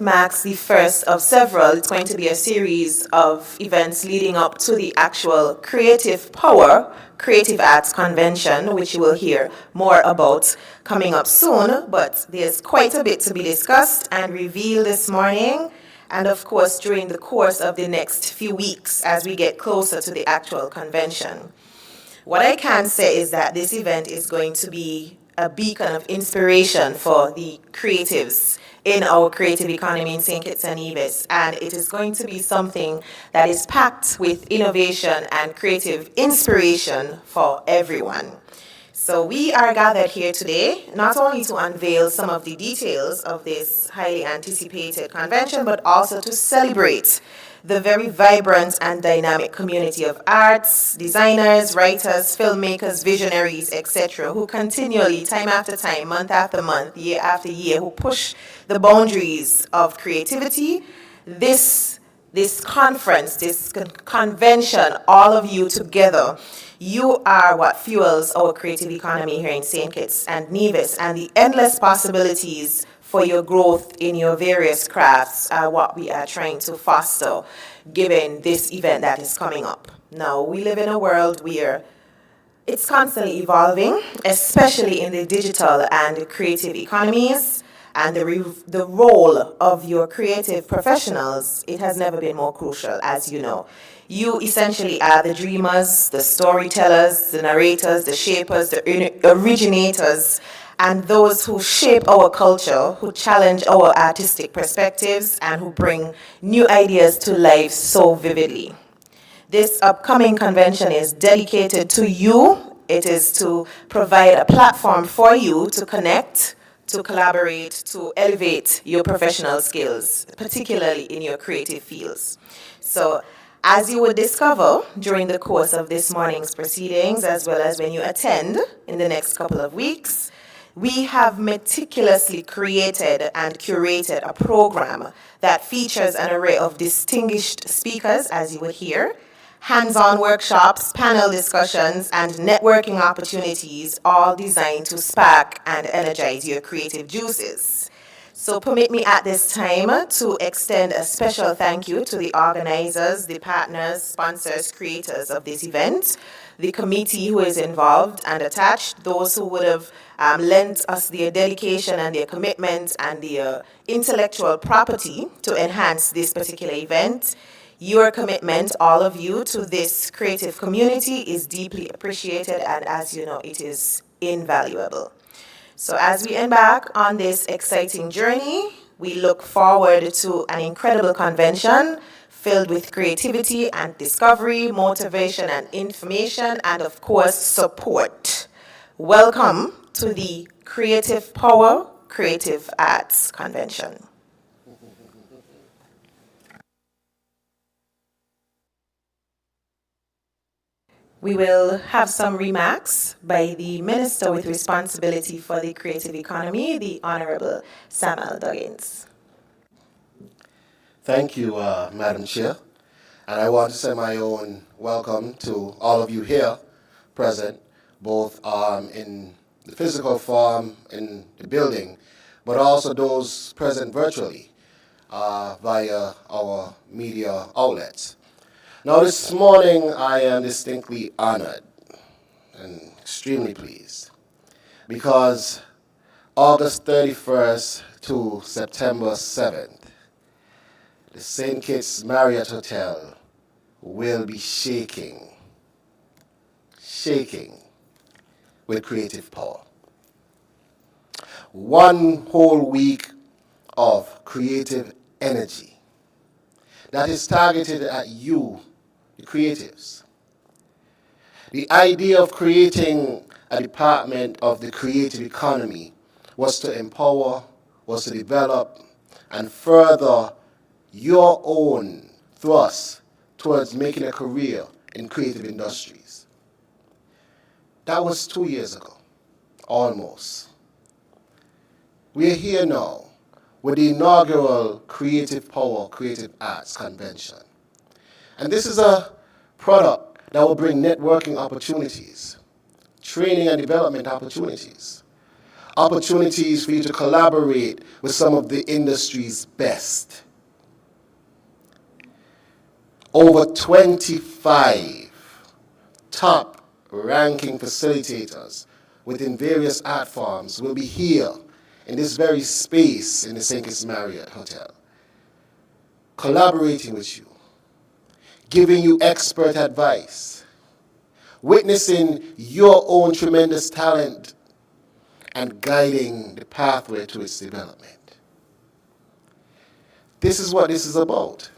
marks the first of several. It's going to be a series of events leading up to the actual Creative Power Creative Arts Convention, which you will hear more about coming up soon. But there's quite a bit to be discussed and revealed this morning, and of course during the course of the next few weeks as we get closer to the actual convention. What I can say is that this event is going to be a beacon of inspiration for the creatives in our creative economy in St. Kitts and Nevis, and it is going to be something that is packed with innovation and creative inspiration for everyone. So we are gathered here today not only to unveil some of the details of this highly anticipated convention, but also to celebrate the very vibrant and dynamic community of arts, designers, writers, filmmakers, visionaries, etc., who continually, time after time, month after month, year after year, who push the boundaries of creativity. This conference, this convention, all of you together, you are what fuels our creative economy here in St. Kitts and Nevis, and the endless possibilities for your growth in your various crafts are what we are trying to foster given this event that is coming up. Now, we live in a world where it's constantly evolving, especially in the digital and creative economies, and the role of your creative professionals, it has never been more crucial, as you know. You essentially are the dreamers, the storytellers, the narrators, the shapers, the originators, and those who shape our culture, who challenge our artistic perspectives, and who bring new ideas to life so vividly. This upcoming convention is dedicated to you. It is to provide a platform for you to connect, to collaborate, to elevate your professional skills, particularly in your creative fields. So, as you would discover during the course of this morning's proceedings, as well as when you attend in the next couple of weeks, we have meticulously created and curated a program that features an array of distinguished speakers, as you would hear, hands-on workshops, panel discussions, and networking opportunities, all designed to spark and energize your creative juices. So permit me at this time to extend a special thank you to the organizers, the partners, sponsors, creators of this event, the committee who is involved and attached, those who would have lent us their dedication and their commitment and their intellectual property to enhance this particular event. Your commitment, all of you, to this creative community is deeply appreciated, and as you know, it is invaluable. So as we embark on this exciting journey, we look forward to an incredible convention filled with creativity and discovery, motivation and information, and of course, support. Welcome to the Creative Power Creative Arts Convention. We will have some remarks by the Minister with responsibility for the creative economy, the Honorable Samuel Duggins. Thank you, Madam Chair. And I want to send my own welcome to all of you here present, both in the physical form in the building, but also those present virtually via our media outlets. Now, this morning, I am distinctly honored and extremely pleased because August 31st to September 7th, the St. Kitts Marriott Hotel will be shaking with creative power. 1 whole week of creative energy that is targeted at you, the creatives. The idea of creating a department of the creative economy was to empower, was to develop, and further your own thrust towards making a career in creative industries. That was 2 years ago, almost. We're here now with the inaugural Creative Power Creative Arts Convention. And this is a product that will bring networking opportunities, training and development opportunities, opportunities for you to collaborate with some of the industry's best. Over 25 top-ranking facilitators within various art forms will be here in this very space in the St. Kitts Marriott Hotel, collaborating with you, giving you expert advice, witnessing your own tremendous talent, and guiding the pathway to its development. This is what this is about.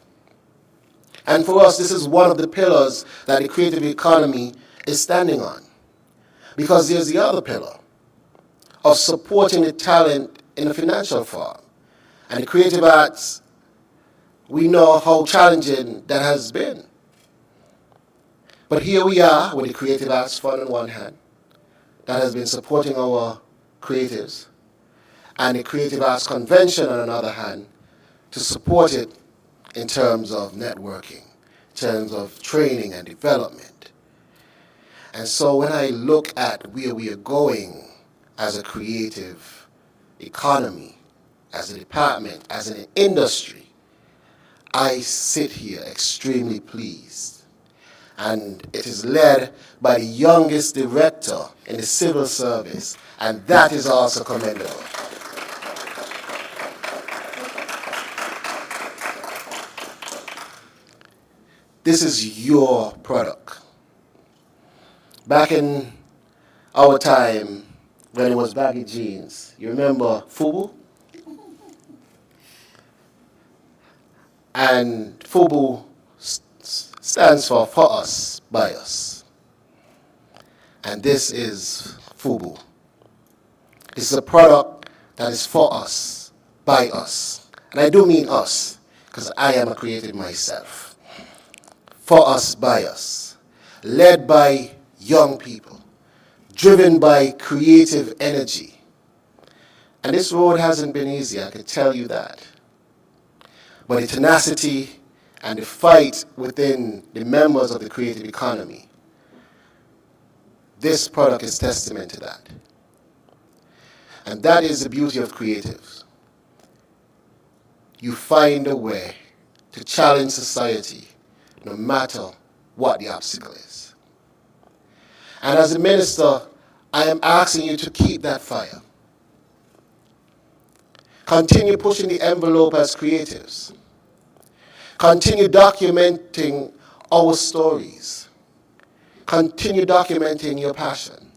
And for us, this is one of the pillars that the creative economy is standing on. Because there's the other pillar of supporting the talent in the financial form. And the creative arts, we know how challenging that has been. But here we are with the Creative Arts Fund on one hand, that has been supporting our creatives, and the Creative Arts Convention on another hand, to support it in terms of networking, in terms of training and development. And so when I look at where we are going as a creative economy, as a department, as an industry, I sit here extremely pleased. And it is led by the youngest director in the civil service, and that is also commendable. This is your product. Back in our time, when it was baggy jeans, you remember FUBU? And FUBU stands for us, by us. And this is FUBU. This is a product that is for us, by us. And I do mean us, because I am a creative myself. For us, by us. Led by young people. Driven by creative energy. And this road hasn't been easy, I can tell you that. But the tenacity and the fight within the members of the creative economy, this product is testament to that. And that is the beauty of creatives. You find a way to challenge society no matter what the obstacle is. And as a minister, I am asking you to keep that fire. Continue pushing the envelope as creatives. Continue documenting our stories. Continue documenting your passion.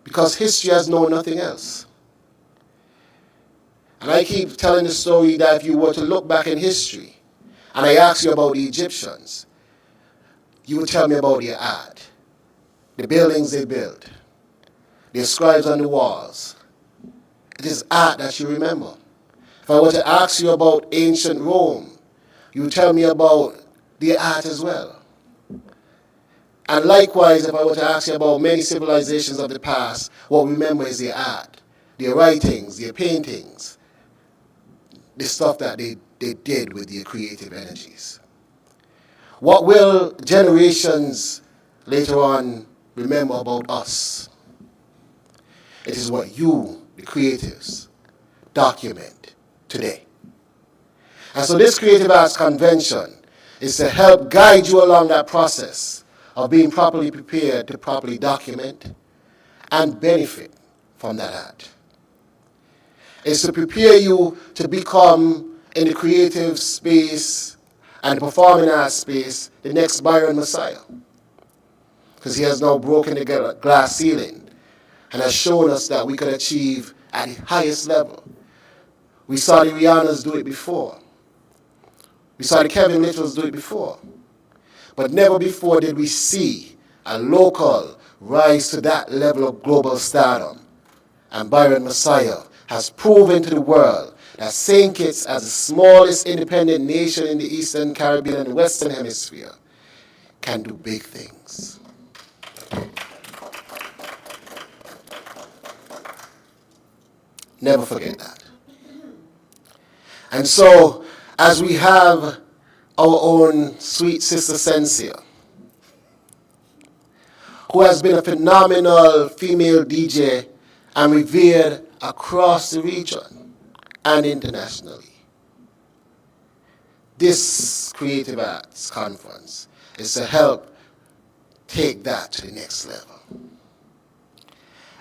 Because history has known nothing else. And I keep telling the story that if you were to look back in history, and I ask you about the Egyptians, you would tell me about their art, the buildings they built, their scribes on the walls. It is art that you remember. If I were to ask you about ancient Rome, you would tell me about their art as well. And likewise, if I were to ask you about many civilizations of the past, what we remember is their art, their writings, their paintings, the stuff that they did with their creative energies. What will generations later on remember about us? It is what you, the creatives, document today. And so this Creative Arts Convention is to help guide you along that process of being properly prepared to properly document and benefit from that art. It's to prepare you to become, in the creative space and the performing arts space, the next Byron Messiah. Because he has now broken the glass ceiling and has shown us that we can achieve at the highest level. We saw the Rihannas do it before. We saw the Kevin Mitchells do it before. But never before did we see a local rise to that level of global stardom. And Byron Messiah has proven to the world that St. Kitts, as the smallest independent nation in the Eastern Caribbean and the Western Hemisphere, can do big things. Never forget that. And so, as we have our own sweet sister Sensia, who has been a phenomenal female DJ and revered across the region and internationally. This Creative Arts Conference is to help take that to the next level.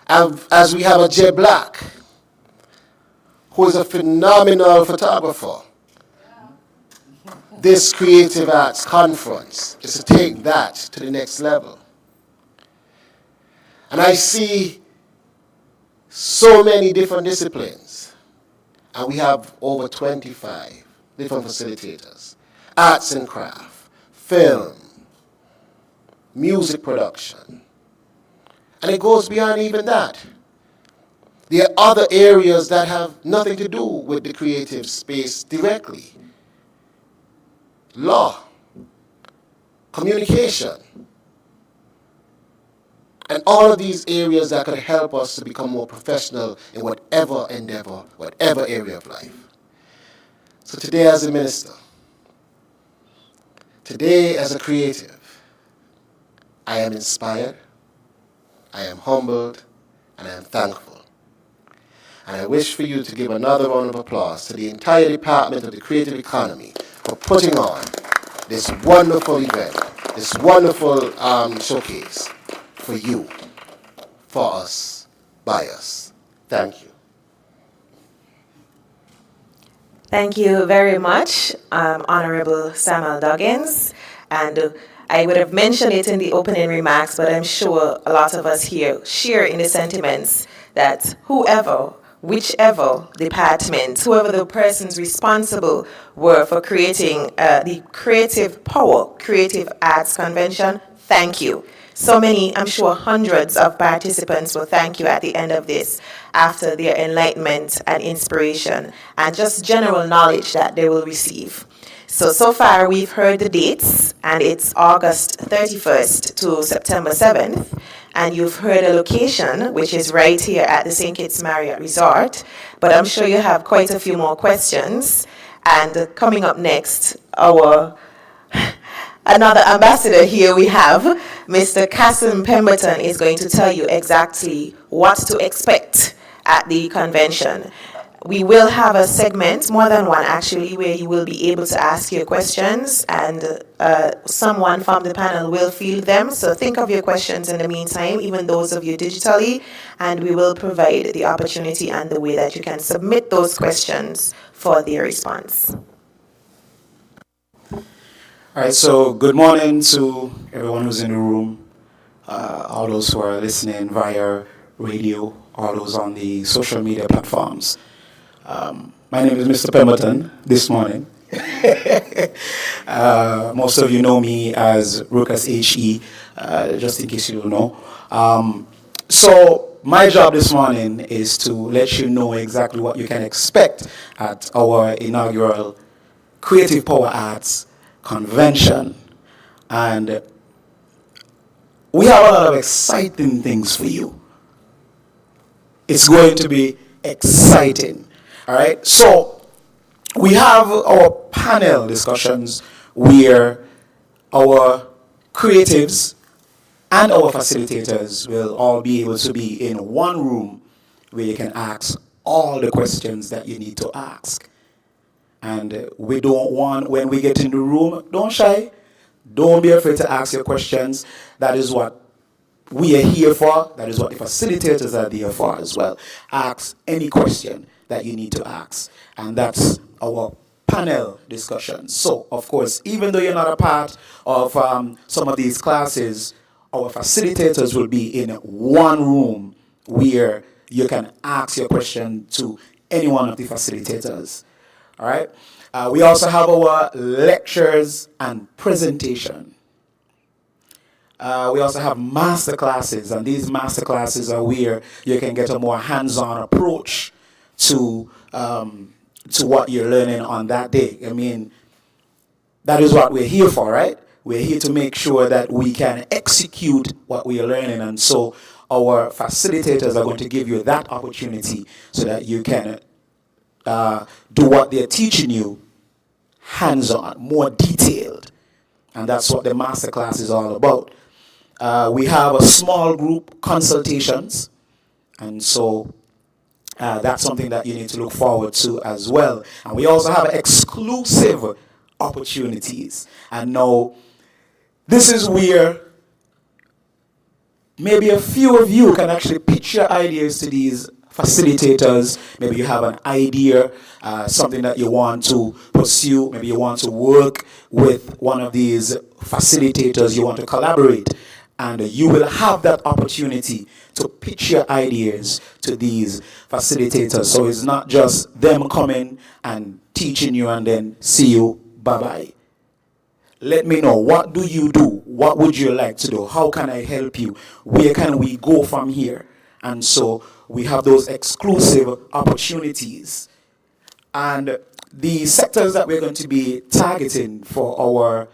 And as we have a Jay Black, who is a phenomenal photographer, this Creative Arts Conference is to take that to the next level. And I see so many different disciplines, and we have over 25 different facilitators: arts and craft, film, music production, and it goes beyond even that. There are other areas that have nothing to do with the creative space directly: law, communication, and all of these areas that could help us to become more professional in whatever endeavor, whatever area of life. So today as a minister, today as a creative, I am inspired, I am humbled, and I am thankful. And I wish for you to give another round of applause to the entire Department of the Creative Economy for putting on this wonderful event, this wonderful showcase for you, for us, by us. Thank you. Thank you very much, Honorable Samuel Duggins. And I would have mentioned it in the opening remarks, but I'm sure a lot of us here share in the sentiments that whichever department, whoever the persons responsible were for creating the Creative Power Creative Arts Convention, thank you. So many, I'm sure hundreds of participants will thank you at the end of this after their enlightenment and inspiration and just general knowledge that they will receive. So far we've heard the dates, and it's August 31st to September 7th. And you've heard a location, which is right here at the St. Kitts Marriott Resort. But I'm sure you have quite a few more questions. And coming up next, another ambassador here we have, Mr. Cassim Pemberton, is going to tell you exactly what to expect at the convention. We will have a segment, more than one actually, where you will be able to ask your questions, and someone from the panel will field them. So think of your questions in the meantime, even those of you digitally, and we will provide the opportunity and the way that you can submit those questions for their response. All right, so good morning to everyone who's in the room, all those who are listening via radio, all those on the social media platforms. My name is Mr. Pemberton this morning. Most of you know me as Ruckus HE, just in case you don't know. So my job this morning is to let you know exactly what you can expect at our inaugural Creative Power Arts Convention. And we have a lot of exciting things for you. It's going to be exciting. All right, so we have our panel discussions where our creatives and our facilitators will all be able to be in one room where you can ask all the questions that you need to ask. And we don't want, when we get in the room, don't shy, don't be afraid to ask your questions. That is what we are here for. That is what the facilitators are there for as well. Ask any question that you need to ask. And that's our panel discussion. So, of course, even though you're not a part of some of these classes, our facilitators will be in one room where you can ask your question to any one of the facilitators. All right? We also have our lectures and presentation. We also have master classes, and these master classes are where you can get a more hands-on approach to what you're learning on that day. I mean, that is what we're here for, right? We're here to make sure that we can execute what we are learning, and so our facilitators are going to give you that opportunity so that you can do what they're teaching you hands-on, more detailed. And that's what the master class is all about. We have a small group consultations, And so that's something that you need to look forward to as well. And we also have exclusive opportunities. And now, this is where maybe a few of you can actually pitch your ideas to these facilitators. Maybe you have an idea, something that you want to pursue. Maybe you want to work with one of these facilitators. You want to collaborate. And you will have that opportunity to pitch your ideas to these facilitators. So it's not just them coming and teaching you and then see you, bye-bye. Let me know, what do you do? What would you like to do? How can I help you? Where can we go from here? And so we have those exclusive opportunities. And the sectors that we're going to be targeting for our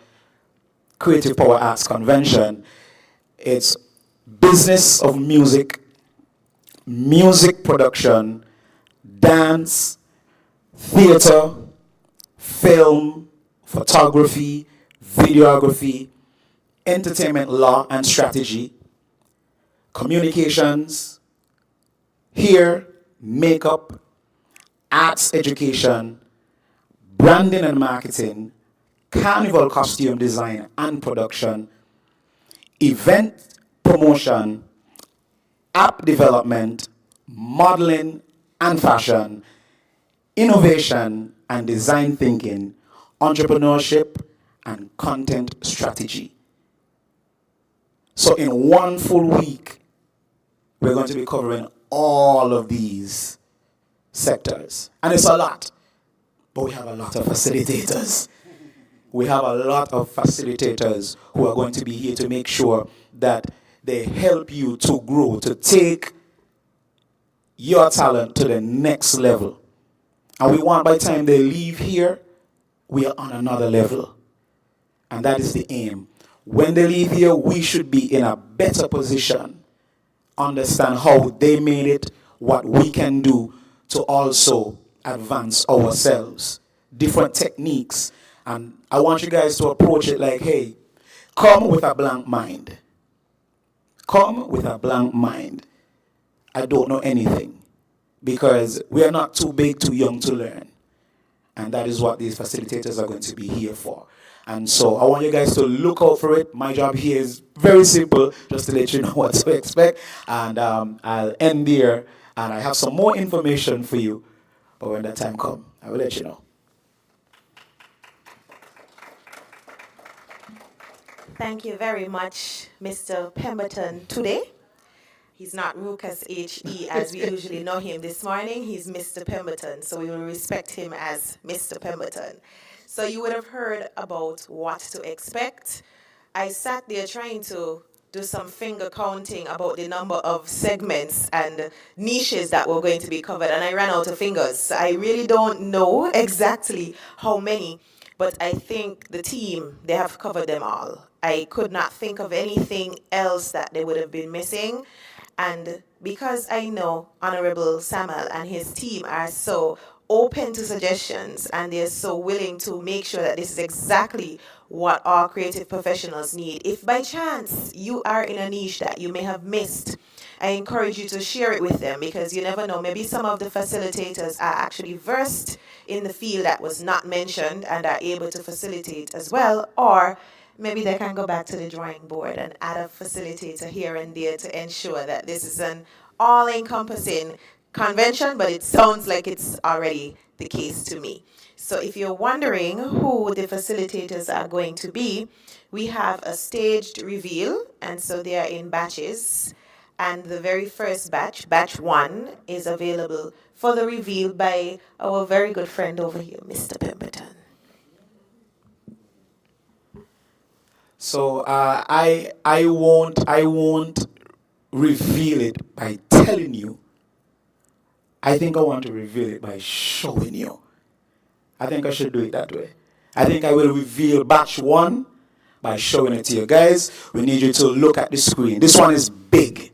Creative Power Arts Convention, it's business of music, music production, dance, theater, film, photography, videography, entertainment law and strategy, communications, hair, makeup, arts education, branding and marketing, carnival costume design and production, event promotion, app development, modeling and fashion, innovation and design thinking, entrepreneurship, and content strategy. So in one full week, we're going to be covering all of these sectors. And it's a lot, but we have a lot of facilitators. We have a lot of facilitators who are going to be here to make sure that they help you to grow, to take your talent to the next level. And we want by the time they leave here, we are on another level. And that is the aim. When they leave here, we should be in a better position, understand how they made it, what we can do to also advance ourselves, different techniques. And I want you guys to approach it like, hey, come with a blank mind. Come with a blank mind. I don't know anything, because we are not too big, too young to learn. And that is what these facilitators are going to be here for. And so I want you guys to look out for it. My job here is very simple, just to let you know what to expect. And I'll end there. And I have some more information for you. But when that time comes, I will let you know. Thank you very much, Mr. Pemberton. Today, he's not Ruckus H.E. as we usually know him. This morning, he's Mr. Pemberton, so we will respect him as Mr. Pemberton. So you would have heard about what to expect. I sat there trying to do some finger counting about the number of segments and niches that were going to be covered, and I ran out of fingers. So I really don't know exactly how many, but I think the team, they have covered them all. I could not think of anything else that they would have been missing. And because I know Honorable Samuel and his team are so open to suggestions and they're so willing to make sure that this is exactly what our creative professionals need, if by chance you are in a niche that you may have missed, I encourage you to share it with them, because you never know, maybe some of the facilitators are actually versed in the field that was not mentioned and are able to facilitate as well, or maybe they can go back to the drawing board and add a facilitator here and there to ensure that this is an all-encompassing convention, but it sounds like it's already the case to me. So if you're wondering who the facilitators are going to be, we have a staged reveal, and so they are in batches. And the very first batch, batch 1, is available for the reveal by our very good friend over here, Mr. Pemberton. So I won't reveal it by telling you. I think I want to reveal it by showing you. I think I should do it that way. I think I will reveal batch 1 by showing it to you. Guys, we need you to look at the screen. This one is big.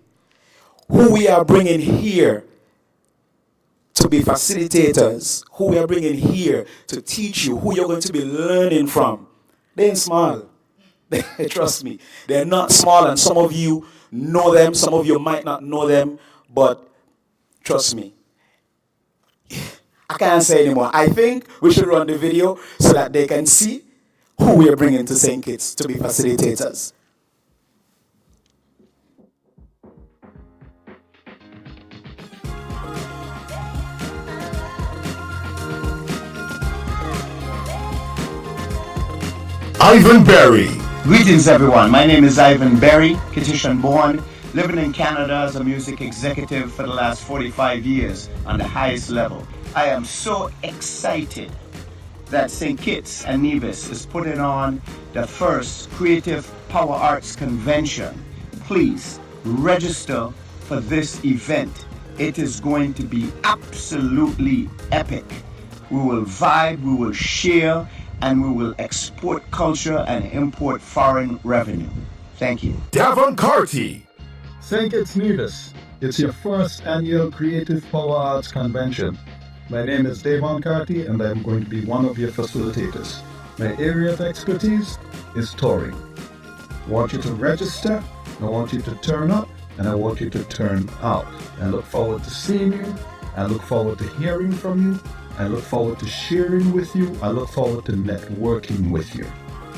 Who we are bringing here to be facilitators, who we are bringing here to teach you, who you're going to be learning from, they ain't small. Trust me, they're not small, and some of you know them, some of you might not know them, but Trust me. I can't say anymore. I think we should run the video so that they can see who we're bringing to St. Kitts to be facilitators. Ivan Berry. Greetings, everyone. My name is Ivan Berry, Kittitian born, living in Canada as a music executive for the last 45 years on the highest level. I am so excited that St. Kitts and Nevis is putting on the first Creative Power Arts Convention. Please register for this event. It is going to be absolutely epic. We will vibe, we will share, and we will export culture and import foreign revenue. Thank you. Davon Carty. St. Kitts Nevis, it's your first annual Creative Power Arts Convention. My name is Davon Carty and I'm going to be one of your facilitators. My area of expertise is touring. I want you to register, I want you to turn up, and I want you to turn out. I look forward to seeing you, I look forward to hearing from you, I look forward to sharing with you, I look forward to networking with you.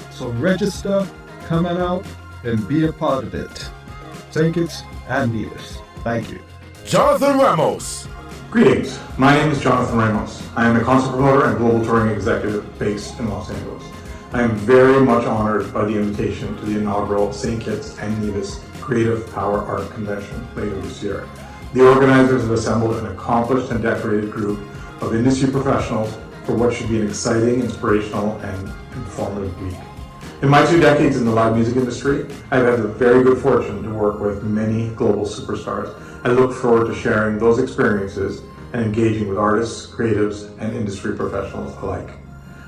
So register, come on out, and be a part of it. St. Kitts and Nevis. Thank you. Jonathan Ramos. Greetings, my name is Jonathan Ramos. I am a concert promoter and global touring executive based in Los Angeles. I am very much honored by the invitation to the inaugural St. Kitts and Nevis Creative Power Art Convention later this year. The organizers have assembled an accomplished and decorated group of industry professionals for what should be an exciting, inspirational, and informative week. In my 2 decades in the live music industry, I've had the very good fortune to work with many global superstars. I look forward to sharing those experiences and engaging with artists, creatives, and industry professionals alike.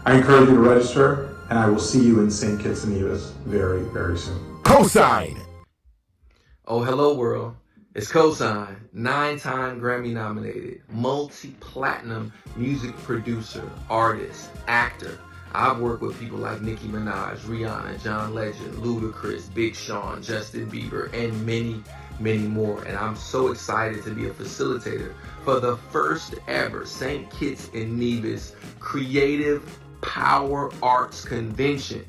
I encourage you to register, and I will see you in St. Kitts and Nevis very, very soon. Cosign. Oh, hello world. It's Cosign, 9-time Grammy nominated, multi-platinum music producer, artist, actor. I've worked with people like Nicki Minaj, Rihanna, John Legend, Ludacris, Big Sean, Justin Bieber, and many, many more. And I'm so excited to be a facilitator for the first ever St. Kitts and Nevis Creative Power Arts Convention.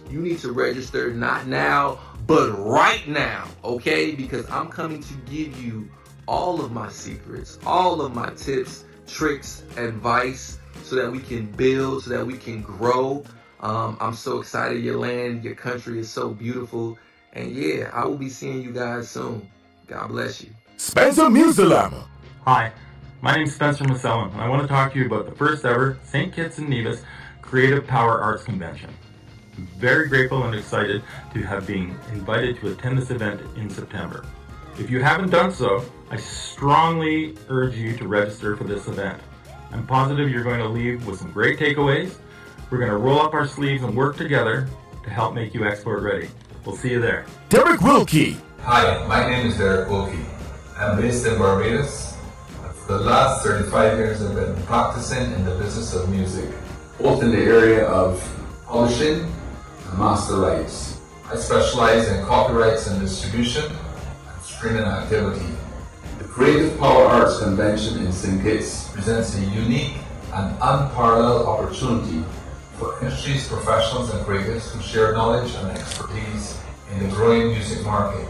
You need to register not now, but right now, okay? Because I'm coming to give you all of my secrets, all of my tips, tricks, advice, so that we can build, so that we can grow. I'm so excited. Your land, your country is so beautiful. And yeah, I will be seeing you guys soon. God bless you. Spencer Musalam. Hi, my name is Spencer Musalam, and I want to talk to you about the first ever St. Kitts and Nevis Creative Power Arts Convention. I'm very grateful and excited to have been invited to attend this event in September. If you haven't done so, I strongly urge you to register for this event. I'm positive you're going to leave with some great takeaways. We're going to roll up our sleeves and work together to help make you export ready. We'll see you there. Derek Wilkie. Hi, my name is Derek Wilkie. I'm based in Barbados. For the last 35 years I've been practicing in the business of music, both in the area of publishing and master rights. I specialize in copyrights and distribution and streaming activity. The Creative Power Arts Convention in St. Kitts presents a unique and unparalleled opportunity for industry's professionals and creatives to share knowledge and expertise in the growing music market.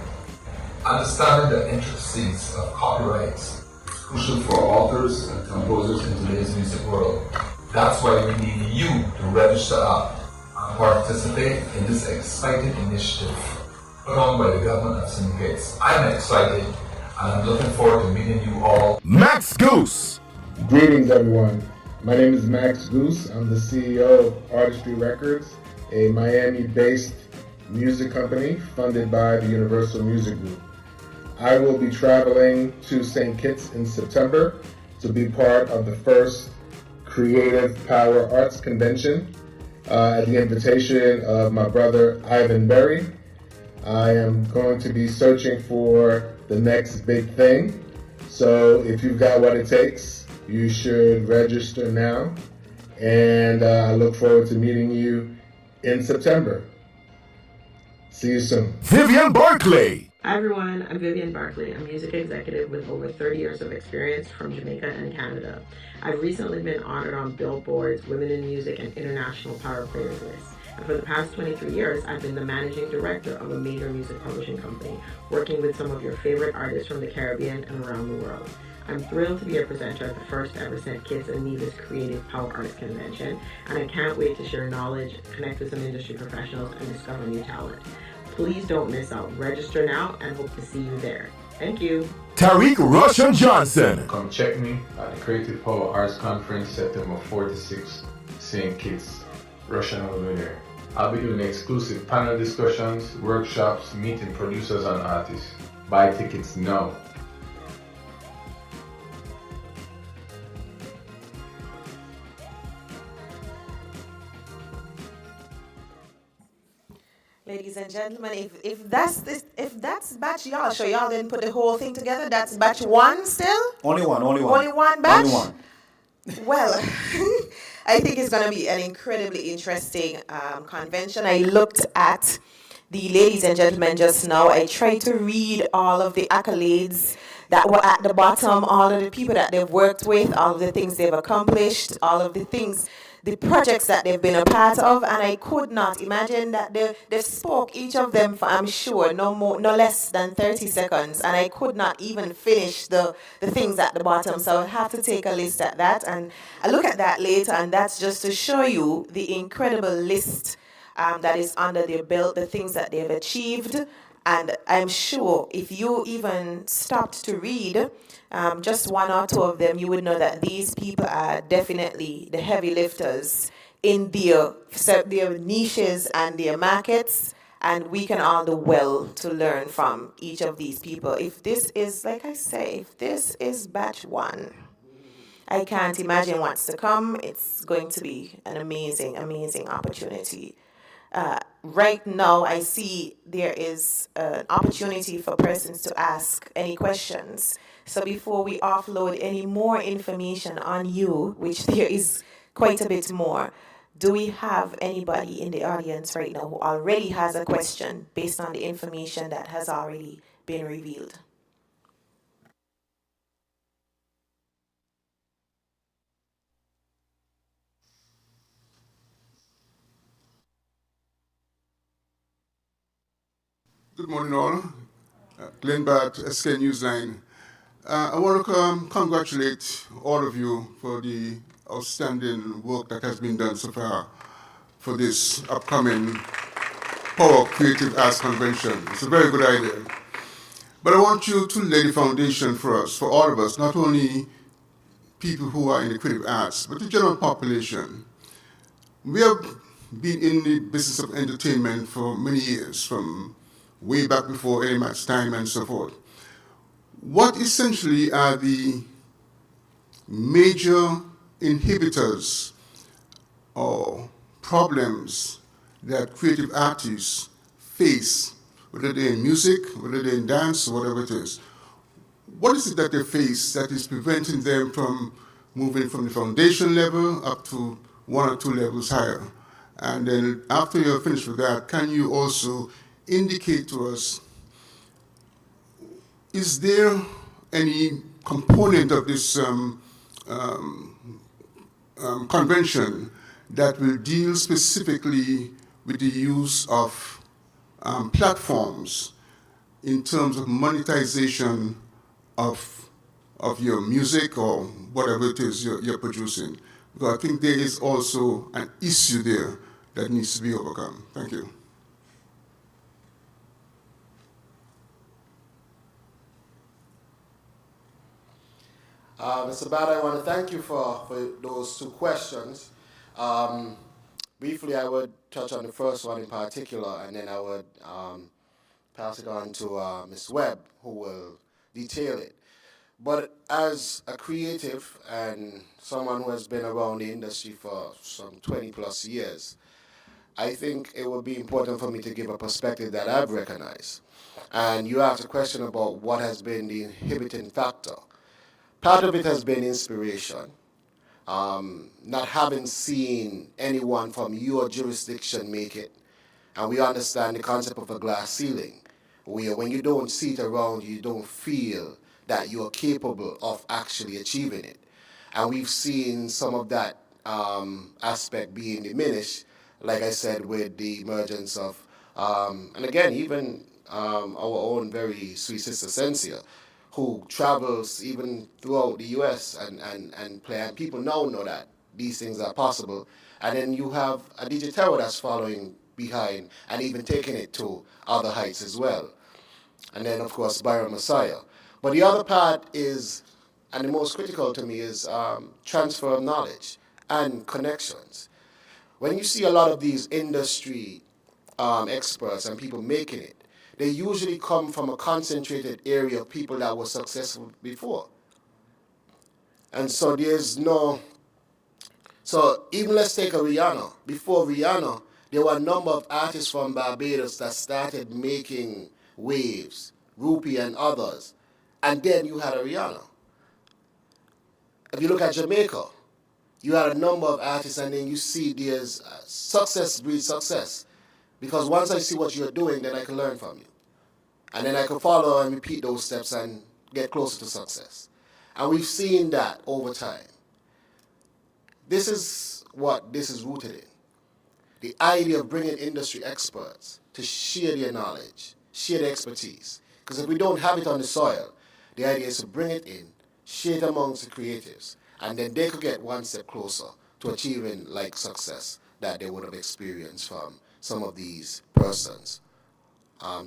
Understanding the intricacies of copyrights is crucial for authors and composers in today's music world. That's why we need you to register up and participate in this exciting initiative put on by the government of St. Kitts. I'm excited and I'm looking forward to meeting you all. Max Goose. Greetings, everyone. My name is Max Goose. I'm the CEO of Artistry Records, a Miami-based music company funded by the Universal Music Group. I will be traveling to St. Kitts in September to be part of the first Creative Power Arts Convention at the invitation of my brother Ivan Berry. I am going to be searching for the next big thing. So if you've got what it takes, you should register now. And I look forward to meeting you in September. See you soon. Vivian Barclay. Hi everyone, I'm Vivian Barkley, a music executive with over 30 years of experience from Jamaica and Canada. I've recently been honored on Billboard's Women in Music and International Power Players list. And for the past 23 years, I've been the managing director of a major music publishing company, working with some of your favorite artists from the Caribbean and around the world. I'm thrilled to be a presenter at the first ever St. Kitts and Nevis Creative Power Arts Convention, and I can't wait to share knowledge, connect with some industry professionals, and discover new talent. Please don't miss out. Register now and hope to see you there. Thank you. Tariq Russian Johnson. Come check me at the Creative Power Arts Conference September 4 to 6, St. Kitts. Russian will be there. I'll be doing exclusive panel discussions, workshops, meeting producers and artists. Buy tickets now. Ladies and gentlemen, if that's batch y'all, so y'all didn't put the whole thing together, that's batch one still? Only one. Only one batch? Only one. Well, I think it's going to be an incredibly interesting convention. I looked at the ladies and gentlemen just now. I tried to read all of the accolades that were at the bottom, all of the people that they've worked with, all of the things they've accomplished, all of the things, the projects that they've been a part of, and I could not imagine that they spoke, each of them, for I'm sure, no less than 30 seconds, and I could not even finish the things at the bottom, so I'll have to take a list at that, and I'll look at that later, and that's just to show you the incredible list that is under their belt, the things that they've achieved, and I'm sure if you even stopped to read just one or two of them, you would know that these people are definitely the heavy lifters in their niches and their markets, and we can all do well to learn from each of these people. If this is, like I say, if this is batch one, I can't imagine what's to come. It's going to be an amazing, amazing opportunity. Right now, I see there is an opportunity for persons to ask any questions. So before we offload any more information on you, which there is quite a bit more, do we have anybody in the audience right now who already has a question based on the information that has already been revealed? Good morning, all. Glenn Bart, SK Newsline. I want to congratulate all of you for the outstanding work that has been done so far for this upcoming Power Creative Arts Convention. It's a very good idea. But I want you to lay the foundation for us, for all of us, not only people who are in the creative arts, but the general population. We have been in the business of entertainment for many years, from way back before Eddie Mac's time and so forth. What essentially are the major inhibitors or problems that creative artists face, whether they're in music, whether they're in dance, or whatever it is? What is it that they face that is preventing them from moving from the foundation level up to one or two levels higher? And then after you're finished with that, can you also indicate to us, is there any component of this convention that will deal specifically with the use of platforms in terms of monetization of your music or whatever it is you're producing? Because I think there is also an issue there that needs to be overcome. Thank you. Mr. Bada, I want to thank you for those two questions. Briefly, I would touch on the first one in particular, and then I would pass it on to Ms. Webb, who will detail it. But as a creative and someone who has been around the industry for some 20 plus years, I think it would be important for me to give a perspective that I've recognized. And you asked a question about what has been the inhibiting factor. Part of it has been inspiration. Not having seen anyone from your jurisdiction make it, and we understand the concept of a glass ceiling. where when you don't see it around you, you don't feel that you are capable of actually achieving it. And we've seen some of that aspect being diminished, like I said, with the emergence of, and again, even our own very sweet sister Sensia, who travels even throughout the US and play. And people now know that these things are possible. And then you have a DJ Terror that's following behind and even taking it to other heights as well. And then, of course, Byron Messiah. But the other part is, and the most critical to me, is transfer of knowledge and connections. When you see a lot of these industry experts and people making it, they usually come from a concentrated area of people that were successful before. And so there's no, so even let's take a Rihanna. Before Rihanna, there were a number of artists from Barbados that started making waves, Rupee and others. And then you had a Rihanna. If you look at Jamaica, you had a number of artists, and then you see there's success breeds success. Because once I see what you're doing, then I can learn from you. And then I can follow and repeat those steps and get closer to success. And we've seen that over time. This is what this is rooted in. The idea of bringing industry experts to share their knowledge, share their expertise. Because if we don't have it on the soil, the idea is to bring it in, share it amongst the creatives, and then they could get one step closer to achieving like success that they would have experienced from some of these persons,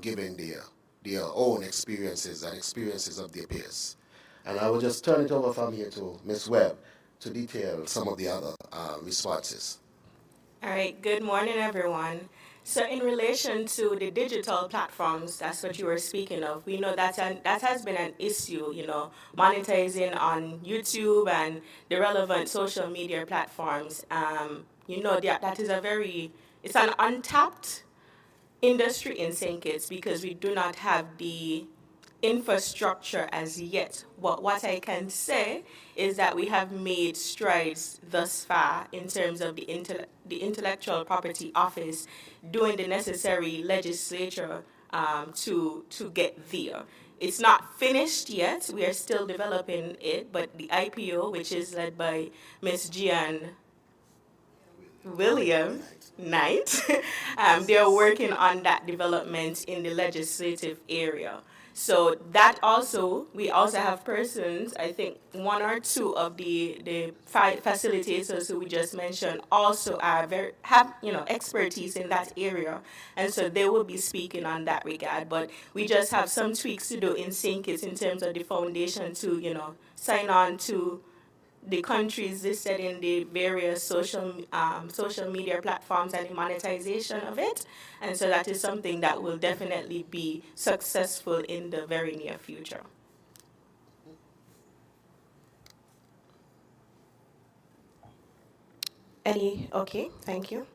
given their own experiences and experiences of their peers. And I will just turn it over from here to Ms. Webb to detail some of the other responses. All right, good morning, everyone. So in relation to the digital platforms, that's what you were speaking of, we know that has been an issue, monetizing on YouTube and the relevant social media platforms. That is it's an untapped industry in St. Kitts because we do not have the infrastructure as yet. But what I can say is that we have made strides thus far in terms of the Intellectual Property Office doing the necessary legislature to get there. It's not finished yet. We are still developing it, but the IPO, which is led by Ms. Gian William Knight, they're working on that development in the legislative area. So that also, we also have persons, I think one or two of the facilitators who we just mentioned also have expertise in that area. And so they will be speaking on that regard. But we just have some tweaks to do in St. Kitts in terms of the foundation to, sign on to the countries listed in the various social media platforms and the monetization of it. And so that is something that will definitely be successful in the very near future. Okay, thank you.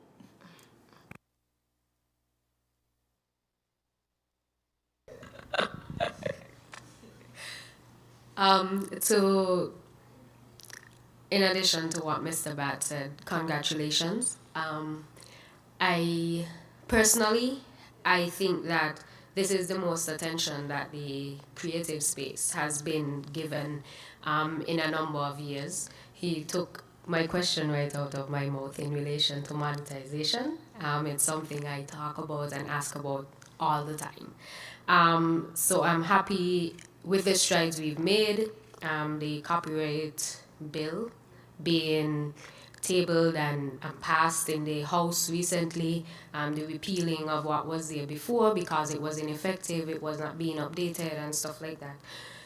So, in addition to what Mr. Bat said, congratulations. I personally, I think that this is the most attention that the creative space has been given in a number of years. He took my question right out of my mouth in relation to monetization. It's something I talk about and ask about all the time. So I'm happy with the strides we've made. The copyright bill being tabled and passed in the House recently, the repealing of what was there before because it was ineffective, it was not being updated and stuff like that.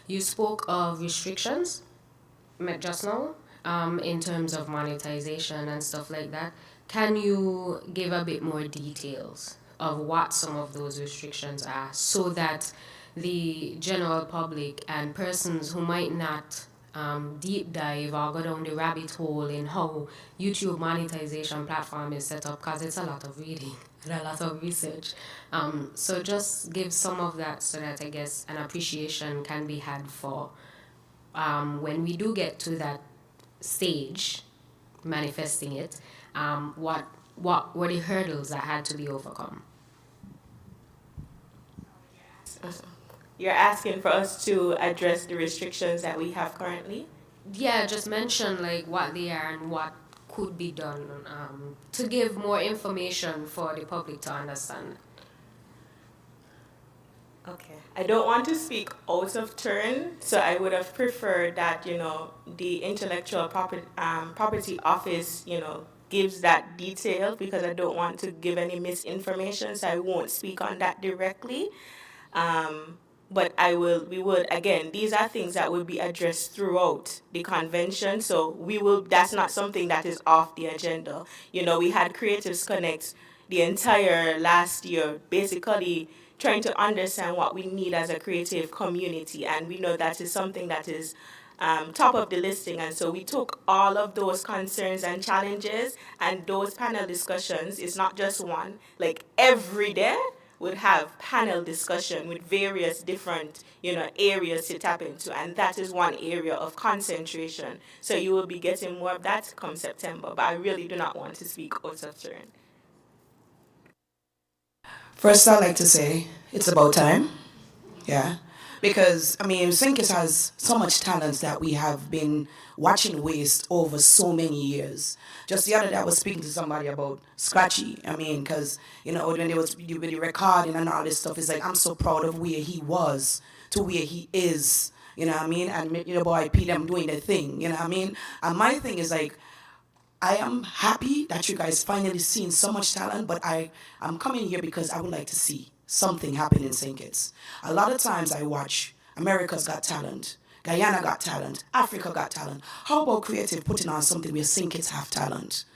You spoke of restrictions just now in terms of monetization and stuff like that. Can you give a bit more details of what some of those restrictions are so that the general public and persons who might not deep dive or go down the rabbit hole in how YouTube monetization platform is set up, because it's a lot of reading and a lot of research. So just give some of that so that I guess an appreciation can be had for when we do get to that stage, manifesting it, what were the hurdles that had to be overcome? You're asking for us to address the restrictions that we have currently? Yeah, just mention like what they are and what could be done to give more information for the public to understand. Okay. I don't want to speak out of turn, so I would have preferred that, the intellectual property office, gives that detail, because I don't want to give any misinformation, so I won't speak on that directly. But we would, again, these are things that will be addressed throughout the convention. So that's not something that is off the agenda. We had Creatives Connect the entire last year, basically trying to understand what we need as a creative community. And we know that is something that is top of the listing. And so we took all of those concerns and challenges, and those panel discussions is not just one, like every day would have panel discussion with various different, areas to tap into. And that is one area of concentration. So you will be getting more of that come September. But I really do not want to speak out of turn. First, I'd like to say it's about time. Yeah. Because, Sinkis has so much talent that we have been watching waste over so many years. Just the other day, I was speaking to somebody about Scratchy. Because, when they was with the recording and all this stuff, it's like, I'm so proud of where he was to where he is. You know what I mean? And, boy, P, them doing their thing. You know what I mean? And my thing is like, I am happy that you guys finally seen so much talent, but I'm coming here because I would like to see something happen in St. Kitts. A lot of times I watch America's Got Talent, Guyana Got Talent, Africa Got Talent. How about Creative putting on something where St. Kitts have talent?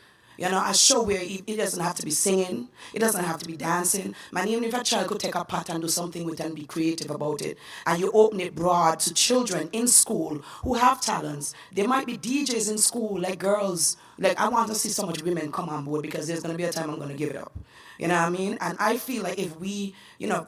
A show where it doesn't have to be singing, it doesn't have to be dancing. Man, even if a child could take a part and do something with it and be creative about it, and you open it broad to children in school who have talents. There might be DJs in school, like girls. Like, I want to see so much women come on board, because there's going to be a time I'm going to give it up. You know what I mean? And I feel like if we,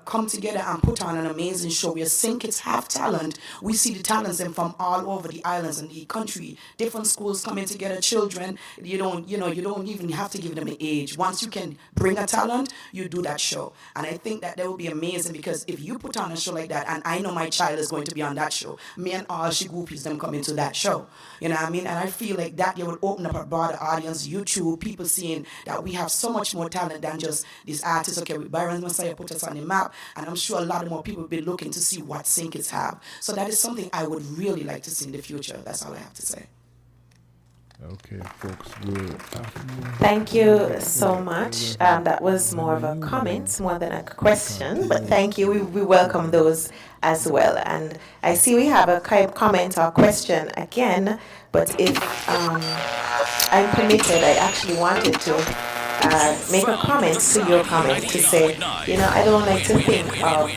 come together and put on an amazing show where St. Kitts have talent, we see the talents and from all over the islands and the country, different schools coming together, children, you don't even have to give them an age. Once you can bring a talent, you do that show. And I think that will be amazing, because if you put on a show like that, and I know my child is going to be on that show, me and all she groupies them come into that show. You know what I mean? And I feel like that you would open up a broader audience, YouTube, people seeing that we have so much more talent than just these artists. Okay, with Byron's Messiah put us on the map, and I'm sure a lot more people will be looking to see what St. Kitts have. So that is something I would really like to see in the future. That's all I have to say. Okay, folks. Thank you so much. That was more of a comment more than a question, but thank you. We welcome those as well. And I see we have a comment or question again, but if I'm permitted, I actually wanted to make a comment to your comment to say, I don't like to think of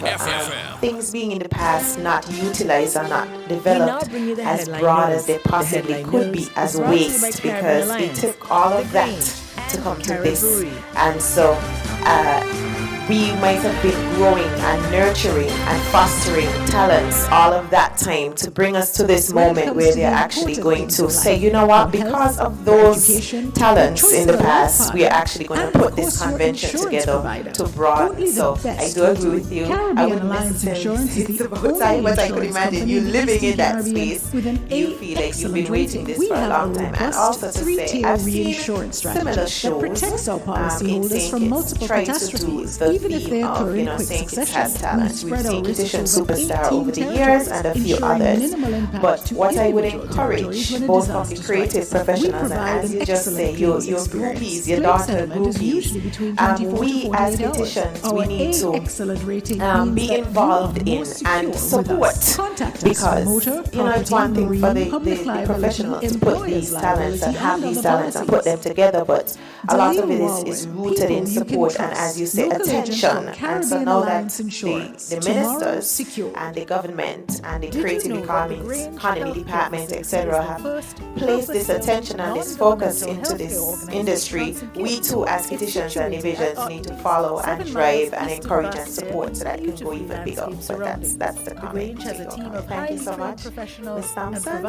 things being in the past not utilized or not developed as broad as they possibly could be as waste, because it took all of that to come to this. And so we might have been growing and nurturing and fostering talents all of that time to bring us to this moment where they're actually going to say, you know what, because of those talents in the past, we are actually going to put this convention together to broaden. So I do agree with you. I wouldn't necessarily say it's about time, but I could imagine you living in that space, you feel like you've been waiting this for a long time. And also to say, I've seen similar shows in St. Kitts try to do the theme of, St. Kitts has talent. We've seen Petition Superstar over the years and a few others. But what I would encourage, both from the creative professionals and, as you just say, your groupies, your daughter groupies, we as Petitions, we need to be involved in and support, because, it's one thing for the professionals to put these talents and have these talents and put them together, but a lot of it is rooted in support and, as you say, attention. And so now that the ministers and the government and the creative economy department, etc., have placed this attention and this focus into this industry, we too as Petitions and divisions need to follow and drive and encourage and support so that it can go even bigger. So that's the comment. Thank you so much, Ms. Thompson.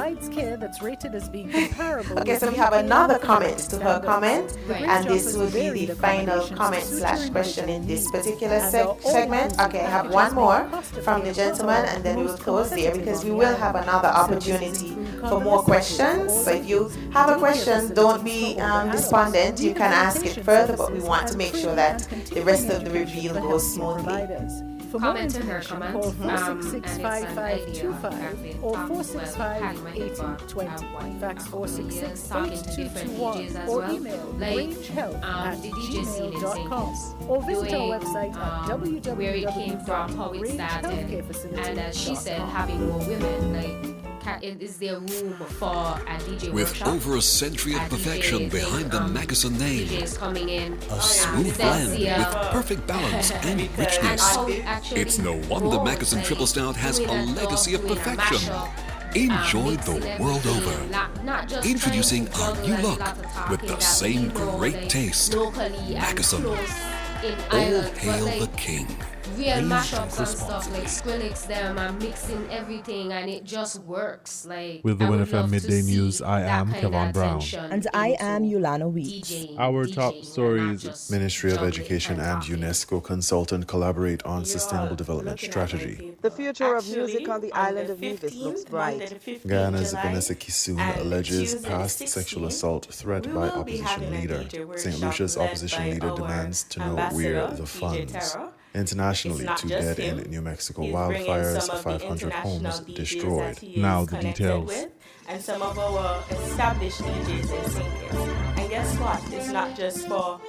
Okay, so we have another comment to her comment, and this will be the final comment / question in this this particular segment. Okay, I have one more from the gentleman, and then we will close there because we will have another opportunity for more questions. So if you have a question, don't be despondent. You can ask it further, but we want to make sure that the rest of the reveal goes smoothly. Comment to her comment, and it's an idea that been talking fax 466 talking to different DJs as well, like the DJ scene in St. Kitts, or visit our website at where it came from, how it started, and as she said, having more women, like is there room for a DJ with workshop? Over a century of perfection behind the Magazine name, DJs coming in, a smooth blend with perfect balance and richness. It's no wonder Magazine Triple Stout has a legacy of perfection. Enjoy the world over. Introducing a new look with the same great taste. Magazine. All hail the king. Real mashups and stuff like Skrillex them and mixing everything, and it just works. Like With the WINNFM Midday News, I am Kevon Brown. And I am Yulana Weeks. Our top stories. Ministry of Education and UNESCO consultant collaborate on sustainable development strategy. The future of music on the island of Nevis looks bright. Guyana's Vanessa Kisoon alleges past sexual assault threat by opposition leader. St. Lucia's opposition leader demands to know where the funds. Internationally, 2 dead in New Mexico wildfires, 500 homes destroyed. Now the details. And some of our established DJs in St. Kitts. And guess what? It's not just for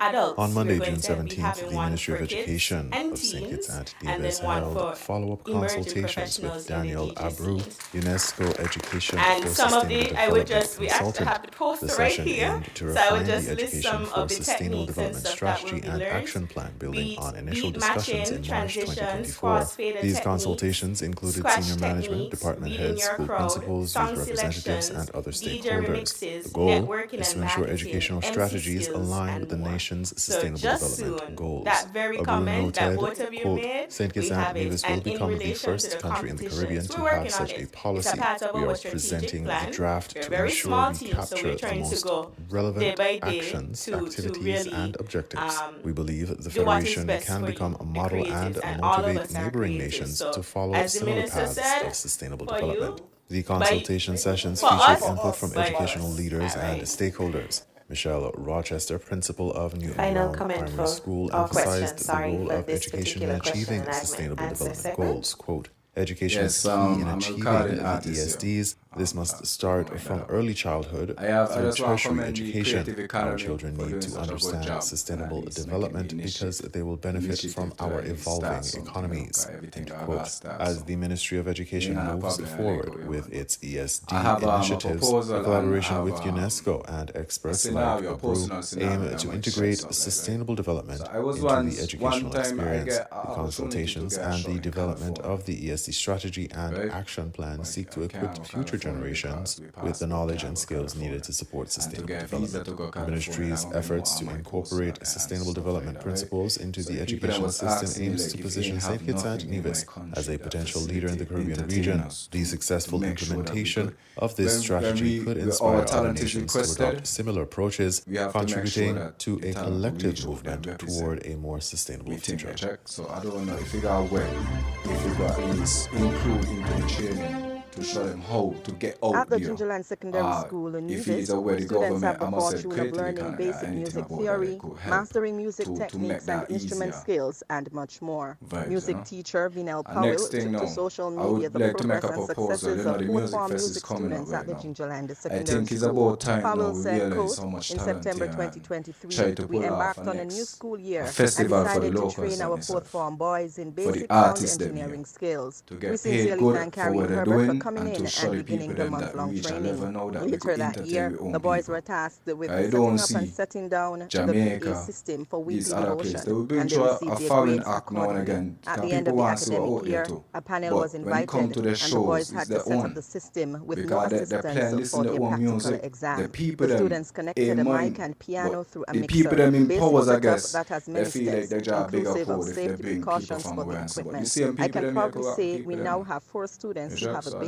adults. On Monday, June 17th, the Ministry of Education of St. Kitts and Nevis held follow-up consultations with Daniel Abreu, UNESCO Education for Sustainable Development consultant. The session aimed to refine the Education for Sustainable Development strategy and action plan, building on initial discussions in March 2024. These consultations included senior management, department heads, school principals, youth representatives, and other stakeholders. The goal is to ensure educational strategies align with the nation's sustainable development goals. Abreu noted, quote, St. Kitts and Nevis will become the first country in the Caribbean to have such a policy. We are presenting the draft to ensure we capture the most relevant actions, activities, and objectives. We believe the Federation can become a model and motivate neighboring nations to follow similar paths of sustainable development. The consultation sessions featured input from educational leaders and stakeholders. Michelle Rochester, principal of New England Primary School, emphasized the role of education in achieving sustainable development goals. Quote, education is key in achieving the ESDs. This must start from early childhood through tertiary education. Our children need to understand sustainable development because they will benefit from our evolving economies. End quote. As the Ministry of Education moves forward with its ESD initiatives, a collaboration with UNESCO and experts like Abreu aim to integrate sustainable development into the educational experience. The consultations and the development of the ESD strategy and action plan seek to equip future generations with the knowledge and skills needed to support sustainable development. The ministry's efforts to incorporate sustainable development principles into the educational system aims to position St. Kitts and Nevis as a potential leader in the Caribbean region. The successful implementation of this strategy could inspire other nations to adopt similar approaches, contributing to a collective movement toward a more sustainable future. So I don't know if you got if you got at least include into the training to show them how to get out at the there. Gingerland Secondary School in Nevis, students have the fortune of learning basic music theory, mastering music techniques and instrument skills, and much more. Music teacher Vinell Powell took to social media the progress and successes of four music students at the Gingerland Secondary School. Powell said, quote, in September 2023, we embarked on a new school year and decided to train our fourth form boys in basic sound engineering skills. We sincerely thank Carrie Herbert for coming in and beginning the month-long training. Later that year, the boys were tasked with setting up and setting down the PA system for weekly devotion, and they received their grades accordingly. At the end of the academic year, a panel was invited, and the boys had to set up the system with no assistance for their practical exam. The students connected a mic and piano through a mixer. Basic setup that has many steps, inclusive of safety precautions for the equipment. I can proudly say we now have 4 students who have a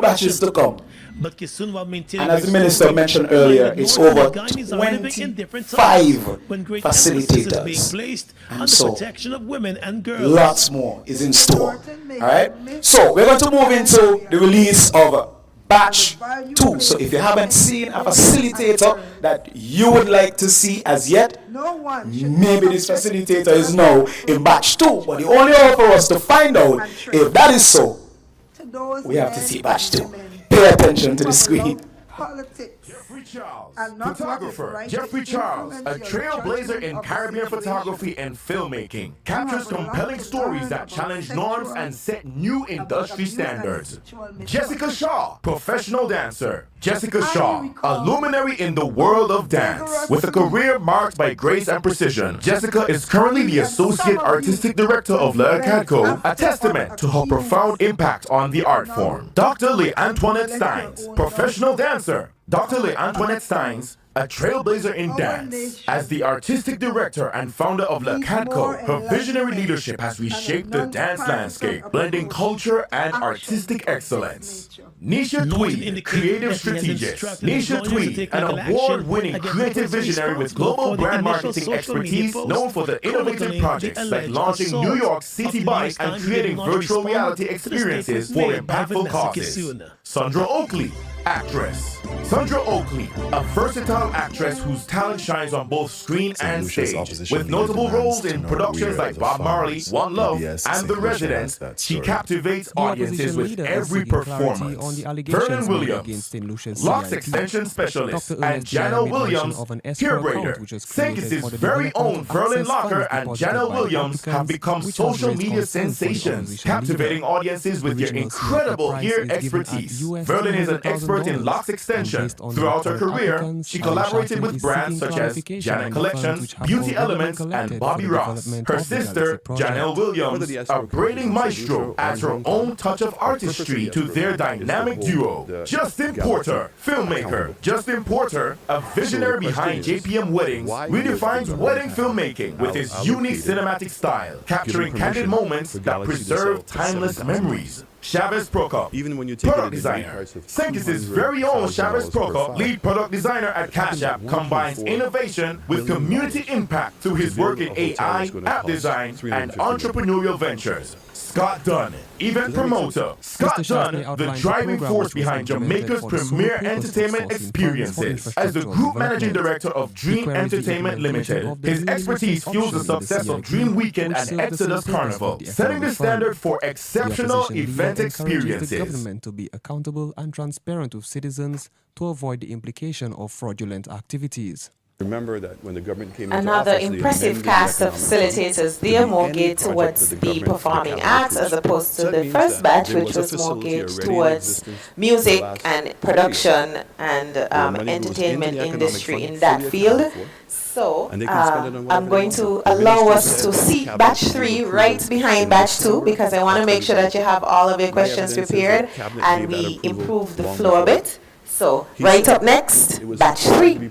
more batches to come. And as the minister mentioned earlier, it's over 25 facilitators. And so, lots more is in store. Alright? So, we're going to move into the release of Batch 2. So, if you haven't seen a facilitator that you would like to see as yet, maybe this facilitator is now in Batch 2. But the only way for us to find out if that is so, we have to see Batch 2. Pay attention to the screen. Jeffrey Charles, photographer. Jeffrey Charles, a trailblazer in Caribbean photography and filmmaking, captures compelling stories that challenge norms and set new industry standards. Jessica Shaw, professional dancer. Jessica Shaw, a luminary in the world of dance. With a career marked by grace and precision, Jessica is currently the Associate Artistic Director of Le Acadco, a testament to her profound impact on the art form. Dr. Lee Antoinette Steins, professional dancer. Dr. Lee Antoinette Steins, a trailblazer in dance. As the artistic director and founder of Le Acadco, her visionary leadership has reshaped the dance landscape, blending culture and artistic excellence. Nisha Tweed, creative strategist. Nisha Tweed, an award-winning creative visionary with global brand marketing expertise, known for the innovative projects like launching New York City Bike and creating virtual reality experiences for impactful causes. Sandra Oakley, actress. Sandra Oakley, a versatile actress whose talent shines on both screen and stage. With notable roles in productions like Bob Marley, One Love, and The Resident, she captivates audiences with every performance. Vernon Williams, Locks Extension Specialist, and Janelle Williams, Tearbraider. Sinkis' very own Verlin Locker and Janelle Williams have become social media sensations, captivating audiences with their incredible ear expertise. Verlin is an expert in locks extension. Throughout her career, she collaborated with brands such as Janet Collections, Beauty Elements, and Bobby Ross. Her sister, Janelle Williams, a braiding maestro, adds her own touch of artistry to their dynamic duo. Justin Porter, filmmaker. Justin Porter, a visionary behind JPM Weddings, redefines wedding filmmaking with his unique cinematic style, capturing candid moments that preserve timeless memories. Chavez Prokop, product designer. Sinkis' very own Chavez Prokop, lead product designer at Cash App, combines innovation with community impact through his work in AI, app design, and entrepreneurial ventures. Scott Dunn, event promoter. Scott Dunn, the driving force behind Jamaica's premier entertainment experiences. As the group managing director of Dream Entertainment Limited, his expertise fuels the success of Dream Weekend and Exodus Carnival, setting the standard for exceptional event experiences. The government to be accountable and transparent with citizens to avoid the implication of fraudulent activities. Remember that when the government came Another impressive cast of facilitators there, more geared towards the performing arts as opposed to the first batch, which was more geared towards music and production and entertainment industry in that field. So I'm going to allow us to see batch 3 right behind batch 2 because I want to make sure that you have all of your questions prepared and we improve the flow a bit. So right up next, batch 3.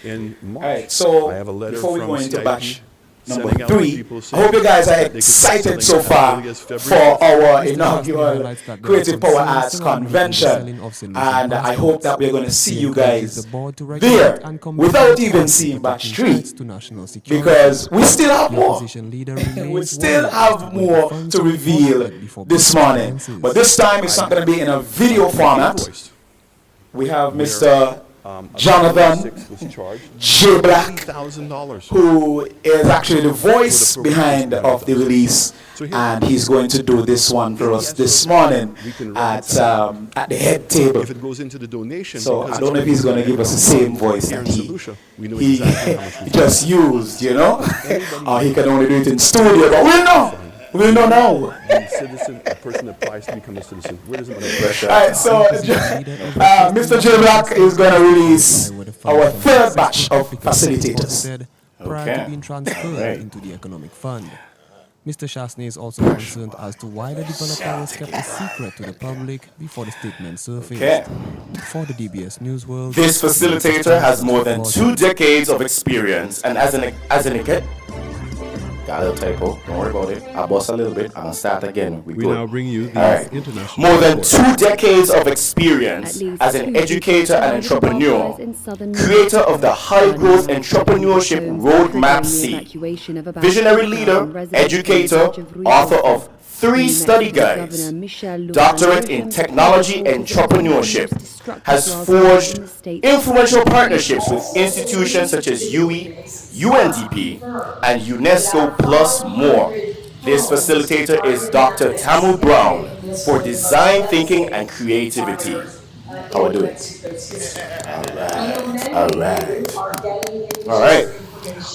Alright, so before we go into batch number 3, I hope you guys are excited so far for our inaugural Creative Power Arts Convention, and I hope that we're going to see you guys there without even seeing batch 3, because we still have more. We still have more to reveal this morning, but this time it's not going to be in a video format. We have Mr. Jonathan J. Black, who is actually the voice behind of the release, and he's going to do this one for us this morning at the head table. So I don't know if he's going to give us the same voice that he just used, you know, or he can only do it in studio, but we'll know. We'll know now. A person applies to become a citizen. Where does it Alright, so Mr. J. Black is going to release our third batch of facilitators. Prior to being transferred into the economic fund. Mr. Shasney is also concerned as to why the developer was kept a secret to the public before the statement surfaced. For the DBS News World, this facilitator has more than 2 decades of experience, and as an Got a little typo. Don't worry about it. I'll bust a little bit. I'm going to start again. We now bring you these international More than reports. 2 decades of experience as an educator and entrepreneur, creator of the High Growth Entrepreneurship Roadmap C, visionary leader, educator, author of 3 study guides, doctorate in technology entrepreneurship, has forged influential partnerships with institutions such as UE, UNDP, and UNESCO plus more. This facilitator is Dr. Tamu Brown for design thinking and creativity. How I do it? All right.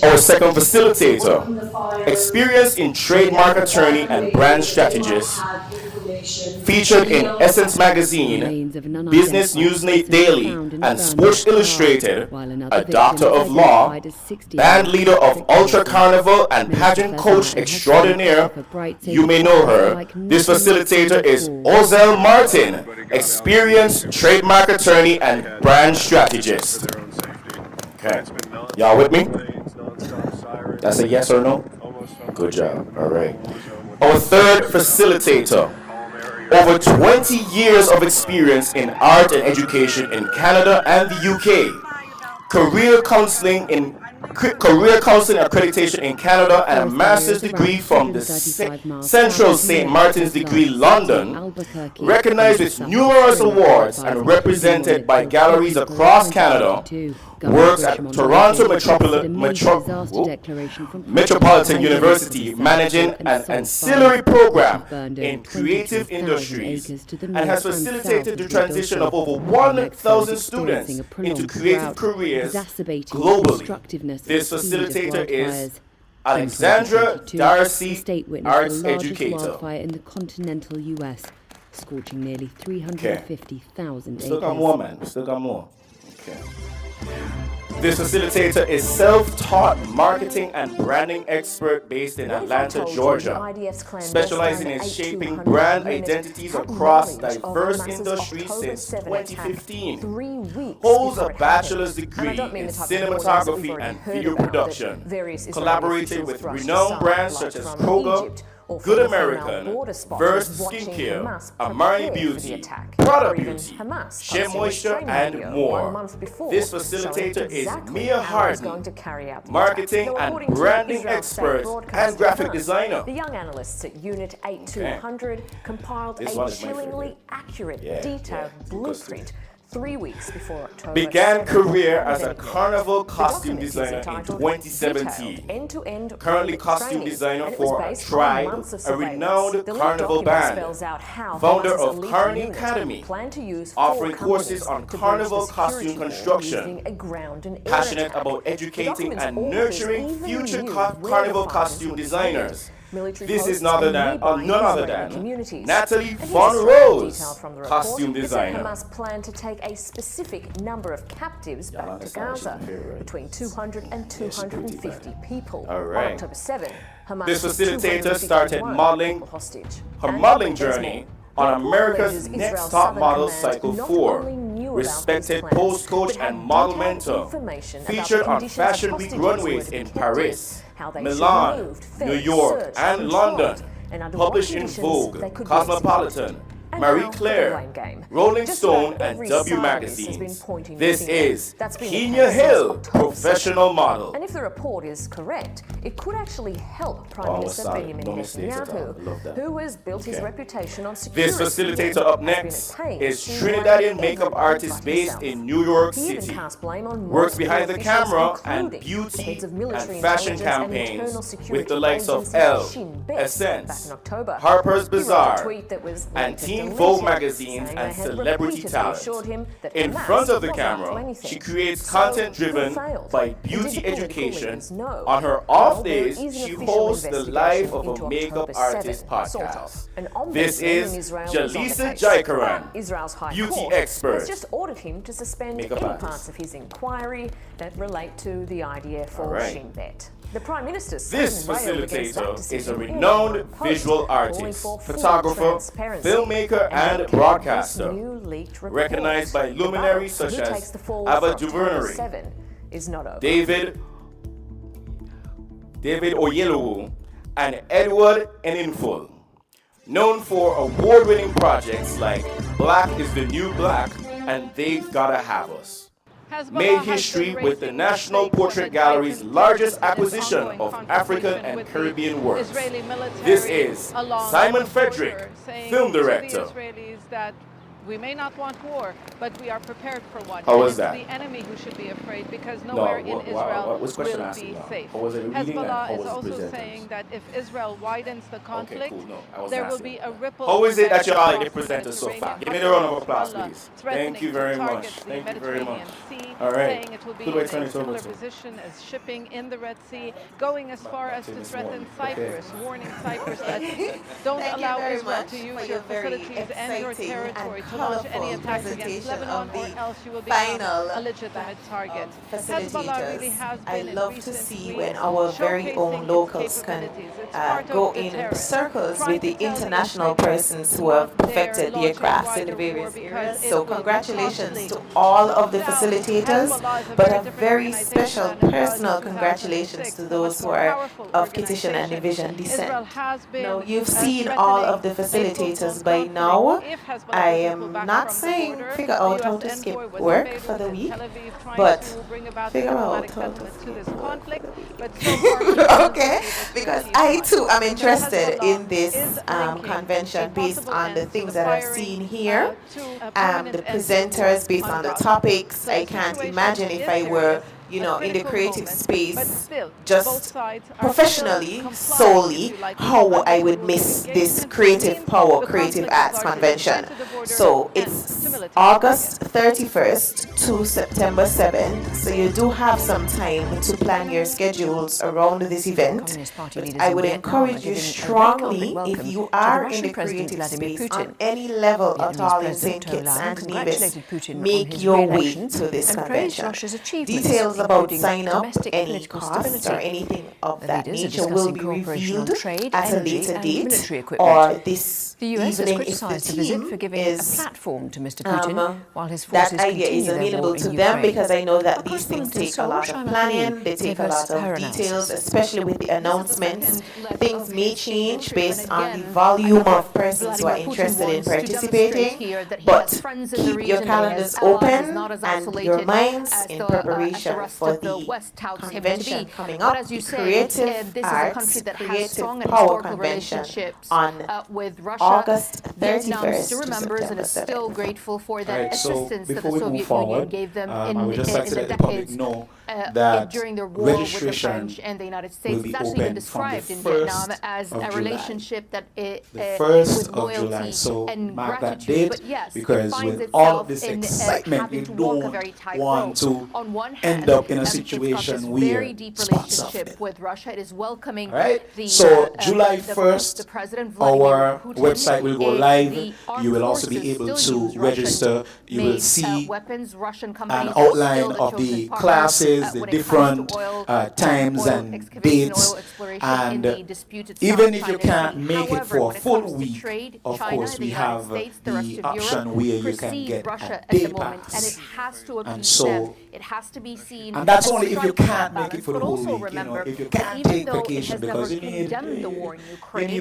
Our second facilitator, experienced in trademark attorney and brand strategist, featured in Essence Magazine, Business News Daily, and Sports Illustrated, a doctor of law, band leader of Ultra Carnival and pageant coach extraordinaire. You may know her. This facilitator is Ozel Martin, experienced trademark attorney and brand strategist. Okay, y'all with me? That's a yes or no? Good job. All right. Our third facilitator, over 20 years of experience in art and education in Canada and the UK, career counseling accreditation in Canada, and a master's degree from the Central St. Martin's Degree, London, recognized with numerous awards and represented by galleries across Canada, works at Toronto Metropolitan University, managing an ancillary program in creative industries, and has facilitated the transition of over 1,000 students into creative careers globally. This facilitator is Alexandra Darcy, arts educator. In the continental US, scorching nearly 350,000 acres. Still got more, man. Still got more. Okay. This facilitator is self-taught marketing and branding expert based in Atlanta, Georgia, specializing in shaping brand identities across diverse industries since 2015. Holds a bachelor's degree in cinematography and video production, collaborated with renowned brands such as Kroger, Good American, Verse Skincare, Amari Beauty, Prada Beauty, Shea Moisture, and more. This facilitator is Mia Harden, marketing and branding expert and graphic designer. The young analysts at Unit 8200 compiled a chillingly accurate, detailed blueprint 3 weeks before October. Began career as a carnival costume designer in 2017. Currently costume designer for Tribe, a renowned carnival band. Founder of Carney Academy, offering courses on carnival costume construction. Passionate about educating and nurturing future carnival costume designers. This is none other than Natalie Von Rose, costume designer. Hamas plan to take a specific number of captives back to Gaza, between 200 and 250 people. All right. On October 7, Hamas this facilitator started her modeling journey on America's Next Top Model Cycle 4. Respected post coach and model mentor. Featured on Fashion Week runways in Paris, Milan, New York, and London. Published in Vogue, Cosmopolitan, Marie Claire, Rolling Stone, and W magazines. This is Kenya Hill, professional model. And if the report is correct, it could actually help Prime Minister Benjamin Netanyahu, who has built his reputation on security. This facilitator up next is Trinidadian makeup artist based in New York City. Works behind the camera and beauty and fashion campaigns with the likes of Elle, Essence, Harper's Bazaar, and Teen Vogue magazines and celebrity talent. In front of the camera, she creates content driven by beauty education. On her off days, she hosts the Life of a Makeup Artist podcast. This is Jalisa Jaikaran, beauty expert. Has just ordered him to suspend any parts of his inquiry that relate to the IDF or Shin Bet. The Prime Minister this facilitator is a renowned visual artist, photographer, filmmaker, and broadcaster, recognized by luminaries such as Ava DuVernay, David Oyelowo, and Edward Eninful, known for award-winning projects like Black is the New Black and They've Gotta Have Us, made history with the National Portrait Gallery's largest acquisition of African and Caribbean works. This is Simon Frederick, film director. We may not want war, but we are prepared for one. How was that? It's the enemy who should be afraid, because nowhere in Israel will be safe. Hezbollah is also saying that if Israel widens the conflict, there will be a ripple. How is it that you're already presented so far? Give me the round of applause, please. Thank you very much. Thank you very much. All right. Saying it will be in a similar position as shipping in the Red Sea, going as far as to threaten Cyprus, warning Cyprus that don't allow Israel to use your facilities and your territory to launch any attacks against Lebanon, or else you will become a legitimate target. Hezbollah really has been I love to see when our very own locals can go in circles with the international persons who have perfected their crafts in the various areas. So congratulations to all of the facilitators, but a very special personal congratulations to those who are of Kittitian and Division descent. Now, you've seen all of the facilitators by now. I am not saying figure out how to skip work for the week, but figure out how to skip work. Okay, because I too am interested in this convention based on the things that I've seen here, the presenters based on the topics. I can't imagine if I were, you know, in the creative space, just professionally, solely, how I would miss this Creative Power, Creative Arts Convention. So it's August 31st to September 7th, so you do have some time to plan your schedules around this event. But I would encourage you strongly, if you are in the creative space on any level at all in St. Kitts and Nevis, make your way to this convention. Details about sign up, any costs or anything of that nature will be revealed at a later date, or this evening if the team is that idea is available to them, because I know that these things take a lot of planning, they take a lot of details, especially with the announcements. Things may change based on the volume of persons who are interested in participating, but keep your calendars open and your minds in preparation for the convention coming up, the Creative Arts, Creative Power Convention on August 31st to September 7th. Still grateful for that assistance that the Soviet Union gave them in the decades during their war with the French and the United States. It's actually been described in Vietnam as a relationship that with loyalty and gratitude. But yes, it finds itself in having to walk a very tight rope. On one hand, end up in a situation where very deep relationship with Russia. It is welcoming the so July 1st, the President our website will go live. You will also be able to register. You will see an outline of the classes, the different times and dates. And even if you can't make it for a full week, of course, we have the option where you can get a day pass. And so, it has to be seen. And that's only if you can't make it for the whole week. You know, if you can't take vacation because you need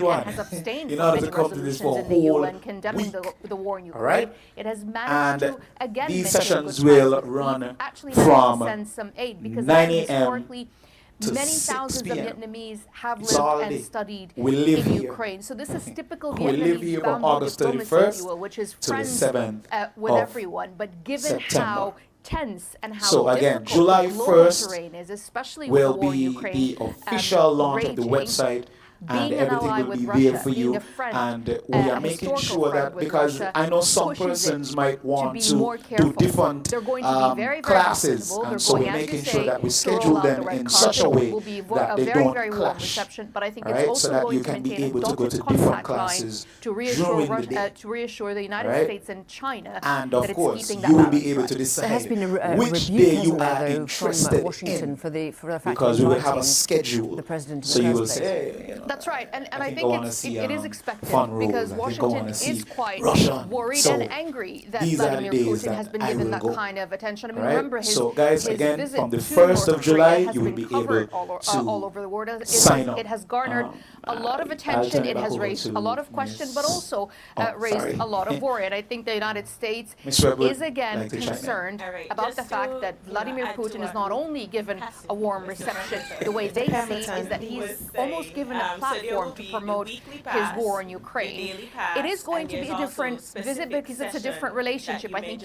one in order to come to this for a whole week. The war in Ukraine. All right? It has managed to again these sessions will run from 9 a.m. to many 6 thousands of p.m. Vietnamese have lived and studied in Ukraine. So this is typical Vietnamese family diplomacy, which is friends with everyone. But given how tense and how again, difficult July the global 1st terrain is, especially will with the war in be Ukraine, the official launch of the website. And everything will be there for you, and we are making sure that, because I know some persons might want to do different classes, and so we're making sure that we schedule them in such a way that they don't clash, right? So that you can be able to go to different classes during the day, to reassure the United States and China, and of course you will be able to decide which day you are interested in, because we will have a schedule. So you will say, hey, you know, That's right, and I they think wanna it see, is expected fun road, because they go Washington wanna see is quite Russian. worried So, and angry that these are the Vladimir days Putin has that been I given will that go. kind of attention. I mean, Right? remember his, So, guys, his again, visit from the to 1st North of July, Korea has you will been be covered able all over the world. sign up. It has garnered a lot of I'll attention. turn it It back has over raised to a lot of questions, but also raised sorry. a lot of worry. And I think the United States Ms. Webb would is again like to chime in. concerned about the fact that Vladimir Putin is not only given a warm reception, the way they see it is that he's almost given a platform to promote his war in Ukraine. It is going to be a different visit because it's a different relationship. I think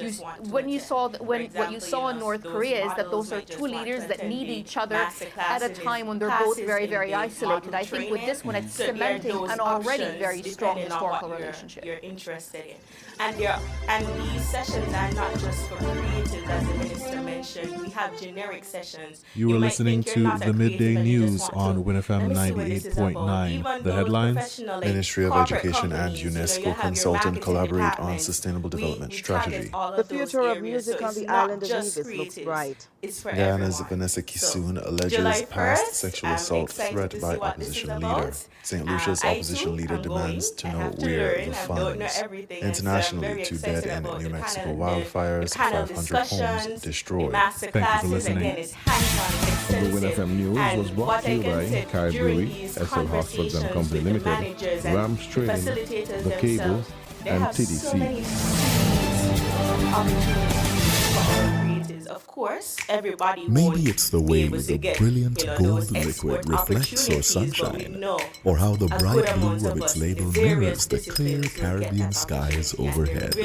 what you saw in North Korea is that those are two leaders that need each other at a time when they're both very, very isolated. I think with this one, it's cementing an already very strong historical relationship. You're interested in. And these sessions are not just for creatives, as the minister mentioned. We have generic sessions. You were listening to the midday news on WINNFM 98.9. The headlines: Ministry of Education and UNESCO consultant collaborate on sustainable development strategy. The future of music on the island of Nevis looks bright. Guyana's Vanessa Kisoon alleges past sexual assault threat by opposition leader. St. Lucia's opposition leader demands to know where the funds. Internationally, 2 dead in New Mexico wildfires, 500 homes destroyed. Thank you for listening. The WINNFM News was brought to you by Kai Brewery, SL Hospitals and Company Limited, Rams Training, The Cable, and TDC. Of course, everybody Maybe it's the way the brilliant gold liquid reflects your sunshine, or how the bright blue of its label mirrors the clear Caribbean skies overhead.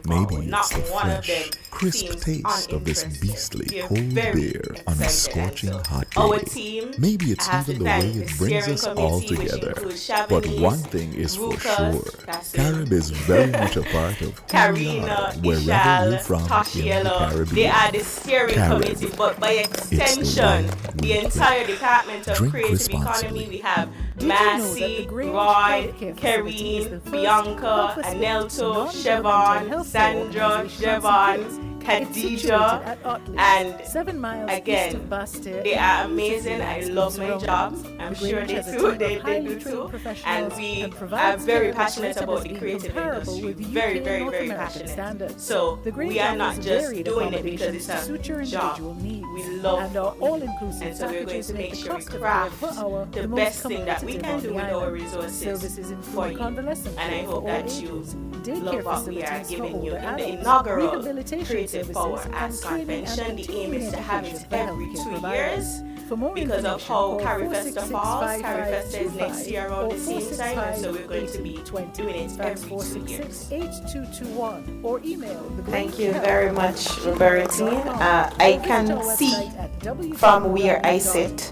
Maybe it's the fresh, crisp taste of this beastly cold beer on a scorching hot day. Maybe it's even the way it brings us all together. But one thing is for sure, Carib is very much a part of who we are, wherever we're from in the Caribbean. Steering committee, but by extension, the entire Department of Creative Economy, we have Massey, Roy, Karine, Bianca, Anelto, Chevon, Sandra, Jevon, Khadija, and again, they are amazing. I love my job. I'm sure they do. They do too. And we are very passionate about the creative industry. Very, very, very passionate. So we are not just doing it because it's a job. We love it. And so we're going to make sure we craft the best thing that we can do with our resources for you. And I hope that you love what we are giving you in the inaugural Creative Power Arts Convention. The aim is to have it every 2 years because of how CariFesta falls. CariFesta is next year around the same time, and so we're going to be doing it every 2 years. Thank you very much, Robertine. I can see from where I sit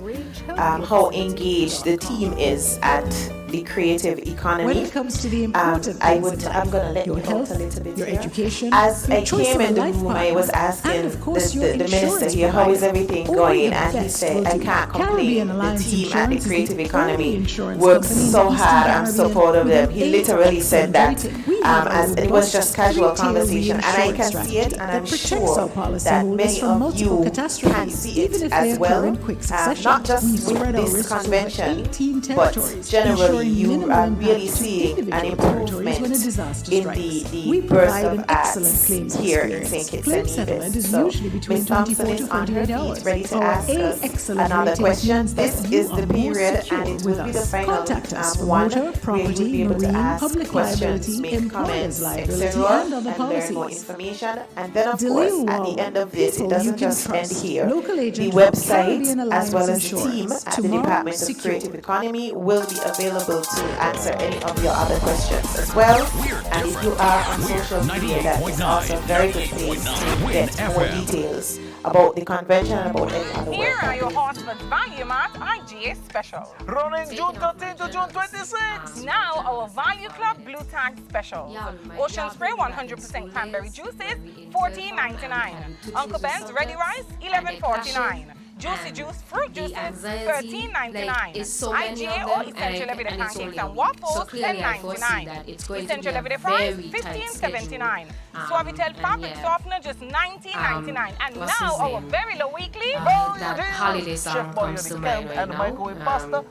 how engaged the team is at the creative economy. When it comes to the importance I'm going to let you out a little bit your here. education, As your I choice came of in the life room, I partner, was asking and of course your the minister insurance here, how is provider. everything Only going? the And he best said, will I do. can't Caribbean complain. The Alliance team at the Insurance is creative the economy only insurance works company in so the Eastern hard. I'm so Caribbean proud of with them. an He literally said that as it was just casual three-tier conversation, and I can reinsurance see it, and strategy I'm that protects sure our that policyholders many from of multiple you can catastrophes, see even it if as they occur well. in quick succession. Not just We with spread our this risks over convention, 18 but territories, generally ensuring you minimal are impact really to seeing an individual territories when a improvement disaster in strikes. the We burst provide of an excellent acts claims here in experience. St. Kitts Claim and settlement Nevis. is So usually between Ms. Thompson 24 to is on her 48 feet, hours. ready to Our ask us excellent another rating question. means This that you is the are more period, secure and it with will be the us. final Contact us for one motor, where you will property, be able to marine, ask public questions, liability, make employers' comments, liability, etc., and other and learn more policies. information. And then, of Delay course, at the Wall, end of this, it people doesn't you can just end trust. here. Local The agent website, Caribbean as well Alliance as the team Insurance. at the Tomorrow, Department of secure. Creative Economy will be available to answer any of your other questions as well. And if you are on social media, that is also a very good place to get more details about the convention and about any other Here work. are your Hartford Value Mart IGA special. Running June 13 to June 26. Now our Value Club Blue Tag specials. Ocean Spray 100% cranberry juices, $14.99. Uncle Ben's Ready Rice, $11.49. Juicy Juice fruit juices, $13.99. Like, is so many IGA of or them, essential and everyday it's pancakes only and waffles, so clearly I foresee $10.99. that it's going to be Essential a everyday fries, very tight $15.79. schedule. Suavitel fabric yeah. softener, just $19.99. And what's now his our name? very low weekly. That holiday song comes to mind right now.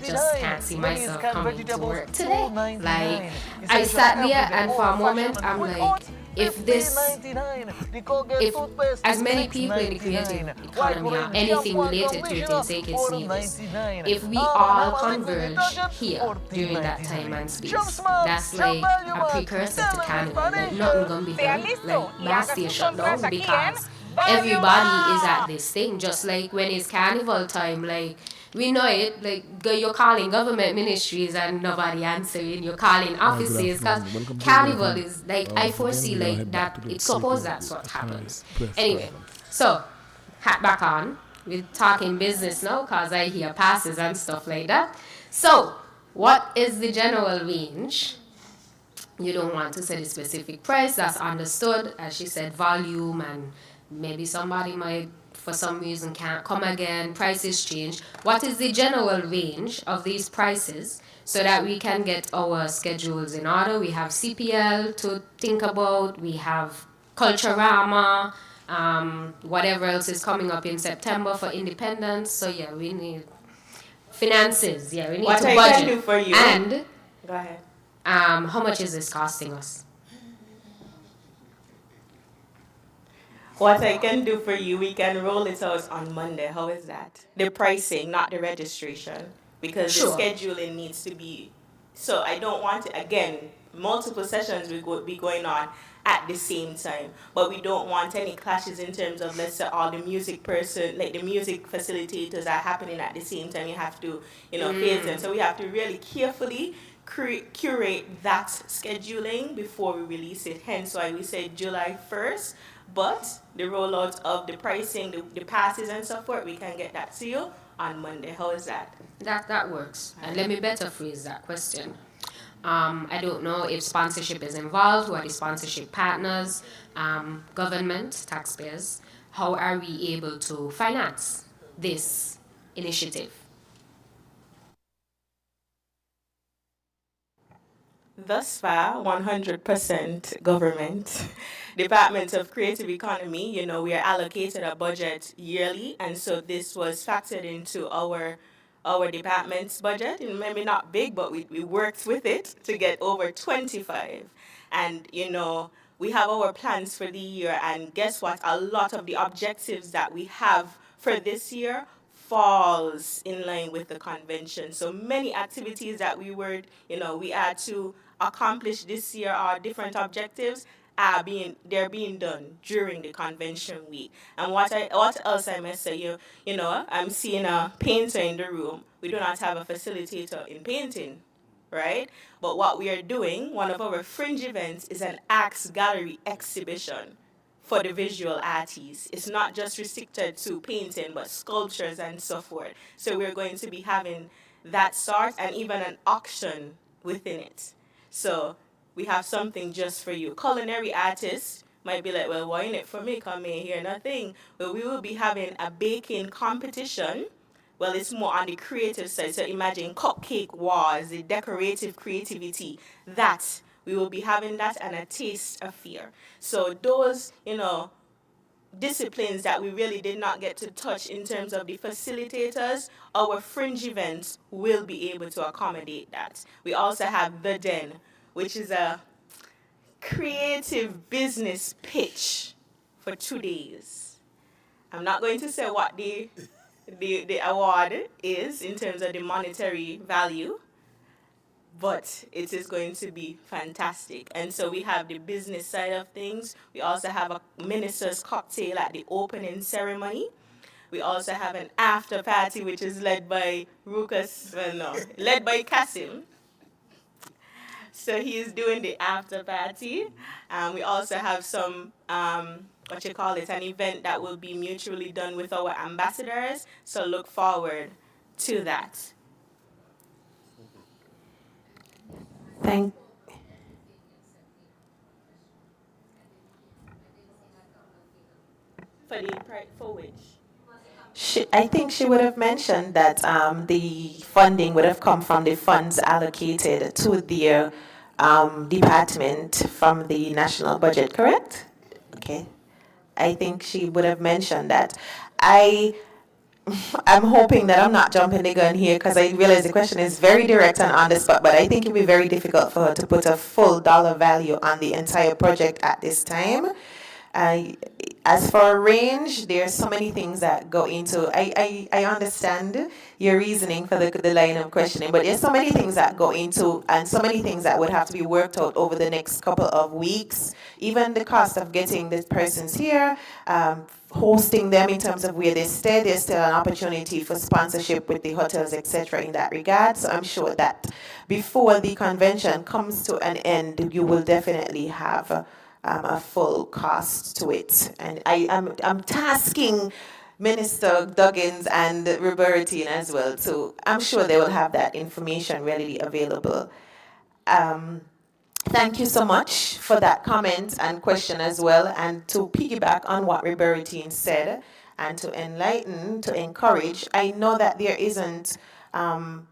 Just can't see myself coming to work today. Like, I sat there and for a moment I'm like, if as many people in the creative economy or anything related to it is taking serious, if we all converge here during that time and space, that's like a precursor to carnival. Like, nothing gonna be done. Like, bar stay shut down because everybody is at this thing. Just like when it's carnival time, like, we know it, like, you're calling government ministries and nobody answering. You're calling offices because carnival is, like, I foresee, like, that it's supposed that's what happens. Anyway, so, hat back on. We're talking business now because I hear passes and stuff like that. So, what is the general range? You don't want to say the specific price, that's understood. As she said, volume, and maybe somebody might, for some reason, can't come again, prices change. What is the general range of these prices so that we can get our schedules in order? We have CPL to think about, we have Culturama, whatever else is coming up in September for Independence. So yeah, we need finances. Yeah, we need what to I budget. can do for you. And go ahead. how much is this costing us? What I can do for you, we can roll it out on Monday. How is that? The pricing, not the registration. Because Sure. the scheduling needs to be... So I don't want to, again, multiple sessions will be going on at the same time. But we don't want any clashes in terms of, let's say, all the music the music facilitators are happening at the same time. You have to, phase them. So we have to really carefully curate that scheduling before we release it. Hence why we said July 1st. But the rollout of the pricing, the passes and so forth, we can get that to you on Monday. How is that? That works. And let me better phrase that question. I don't know if sponsorship is involved, who are the sponsorship partners, government, taxpayers. How are we able to finance this initiative? Thus far, 100% government. Department of Creative Economy, we are allocated a budget yearly, and so this was factored into our department's budget. And maybe not big, but we worked with it to get over 25. And, we have our plans for the year, and guess what? A lot of the objectives that we have for this year falls in line with the convention. So many activities that we had to accomplish this year, our different objectives, they're being done during the convention week. And what else I must say, I'm seeing a painter in the room. We do not have a facilitator in painting, right? But what we are doing, one of our fringe events is an Axe Gallery exhibition for the visual artists. It's not just restricted to painting, but sculptures and so forth. So we're going to be having that sort and even an auction within it. So we have something just for you. Culinary artists might be like, well, why in it for me? Come in here, nothing. But we will be having a baking competition. Well, it's more on the creative side. So imagine cupcake wars, the decorative creativity. That we will be having that, and a taste affair. So those, disciplines that we really did not get to touch in terms of the facilitators, our fringe events will be able to accommodate that. We also have The Den, which is a creative business pitch for 2 days. I'm not going to say what the award is in terms of the monetary value, but it is going to be fantastic. And so we have the business side of things. We also have a minister's cocktail at the opening ceremony. We also have an after party, which is led by led by Kasim. So he is doing the after party. We also have some, an event that will be mutually done with our ambassadors. So look forward to that. For which? I think she would have mentioned that the funding would have come from the funds allocated to their department from the national budget, correct? Okay. I think she would have mentioned that. I'm hoping that I'm not jumping the gun here because I realize the question is very direct and on the spot, but I think it would be very difficult for her to put a full dollar value on the entire project at this time. As for range, there are so many things that go into. I understand your reasoning for the line of questioning, but there's so many things that go into, and so many things that would have to be worked out over the next couple of weeks. Even the cost of getting the persons here, hosting them in terms of where they stay. There's still an opportunity for sponsorship with the hotels, etc. in that regard. So I'm sure that before the convention comes to an end, you will definitely have a full cost to it. And I'm tasking Minister Duggins and Robertine as well, so I'm sure they will have that information readily available. Thank you so much for that comment and question as well, and to piggyback on what Robertine said, and to enlighten, to encourage. I know that there isn't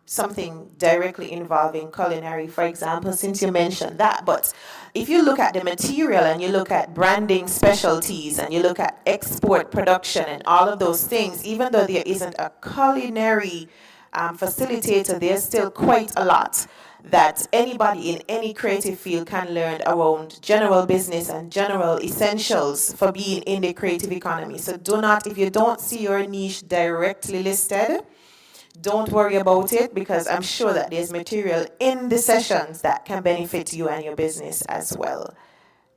something directly involving culinary, for example, since you mentioned that, but if you look at the material and you look at branding specialties and you look at export production and all of those things, even though there isn't a culinary facilitator, there's still quite a lot that anybody in any creative field can learn around general business and general essentials for being in the creative economy. So do not, if you don't see your niche directly listed, don't worry about it, because I'm sure that there's material in the sessions that can benefit you and your business as well.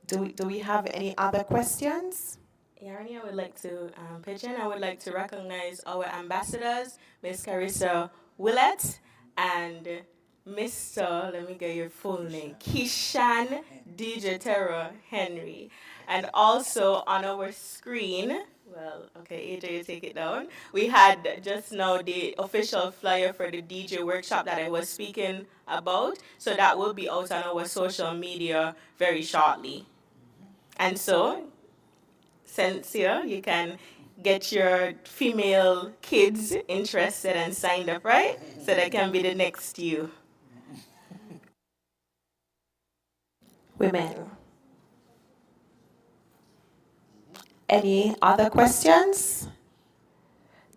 Do we have any other questions? Yarni, I would like to pitch in. I would like to recognize our ambassadors, Ms. Carissa Willett and Mr. Let me get your full name, Kishan DJ Terra Henry. And also on our screen, well, okay, AJ, you take it down. We had just now the official flyer for the DJ workshop that I was speaking about. So that will be out on our social media very shortly. And so, since here, you can get your female kids interested and signed up, right? So they can be the next you. Women. Any other questions?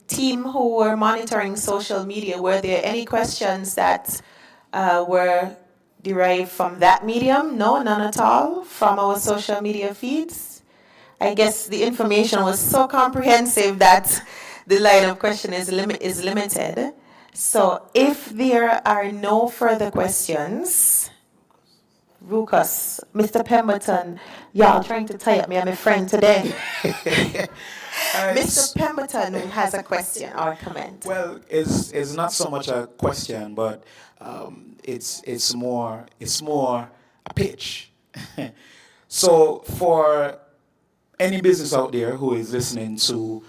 Team who were monitoring social media, were there any questions that were derived from that medium? No, none at all from our social media feeds? I guess the information was so comprehensive that the line of question is limited. So if there are no further questions, Rucus, Mr. Pemberton, y'all trying to tie up me and my friend today. Mr. Pemberton has a question or a comment. Well, it's not so much a question, but it's more a pitch. So for any business out there who is listening to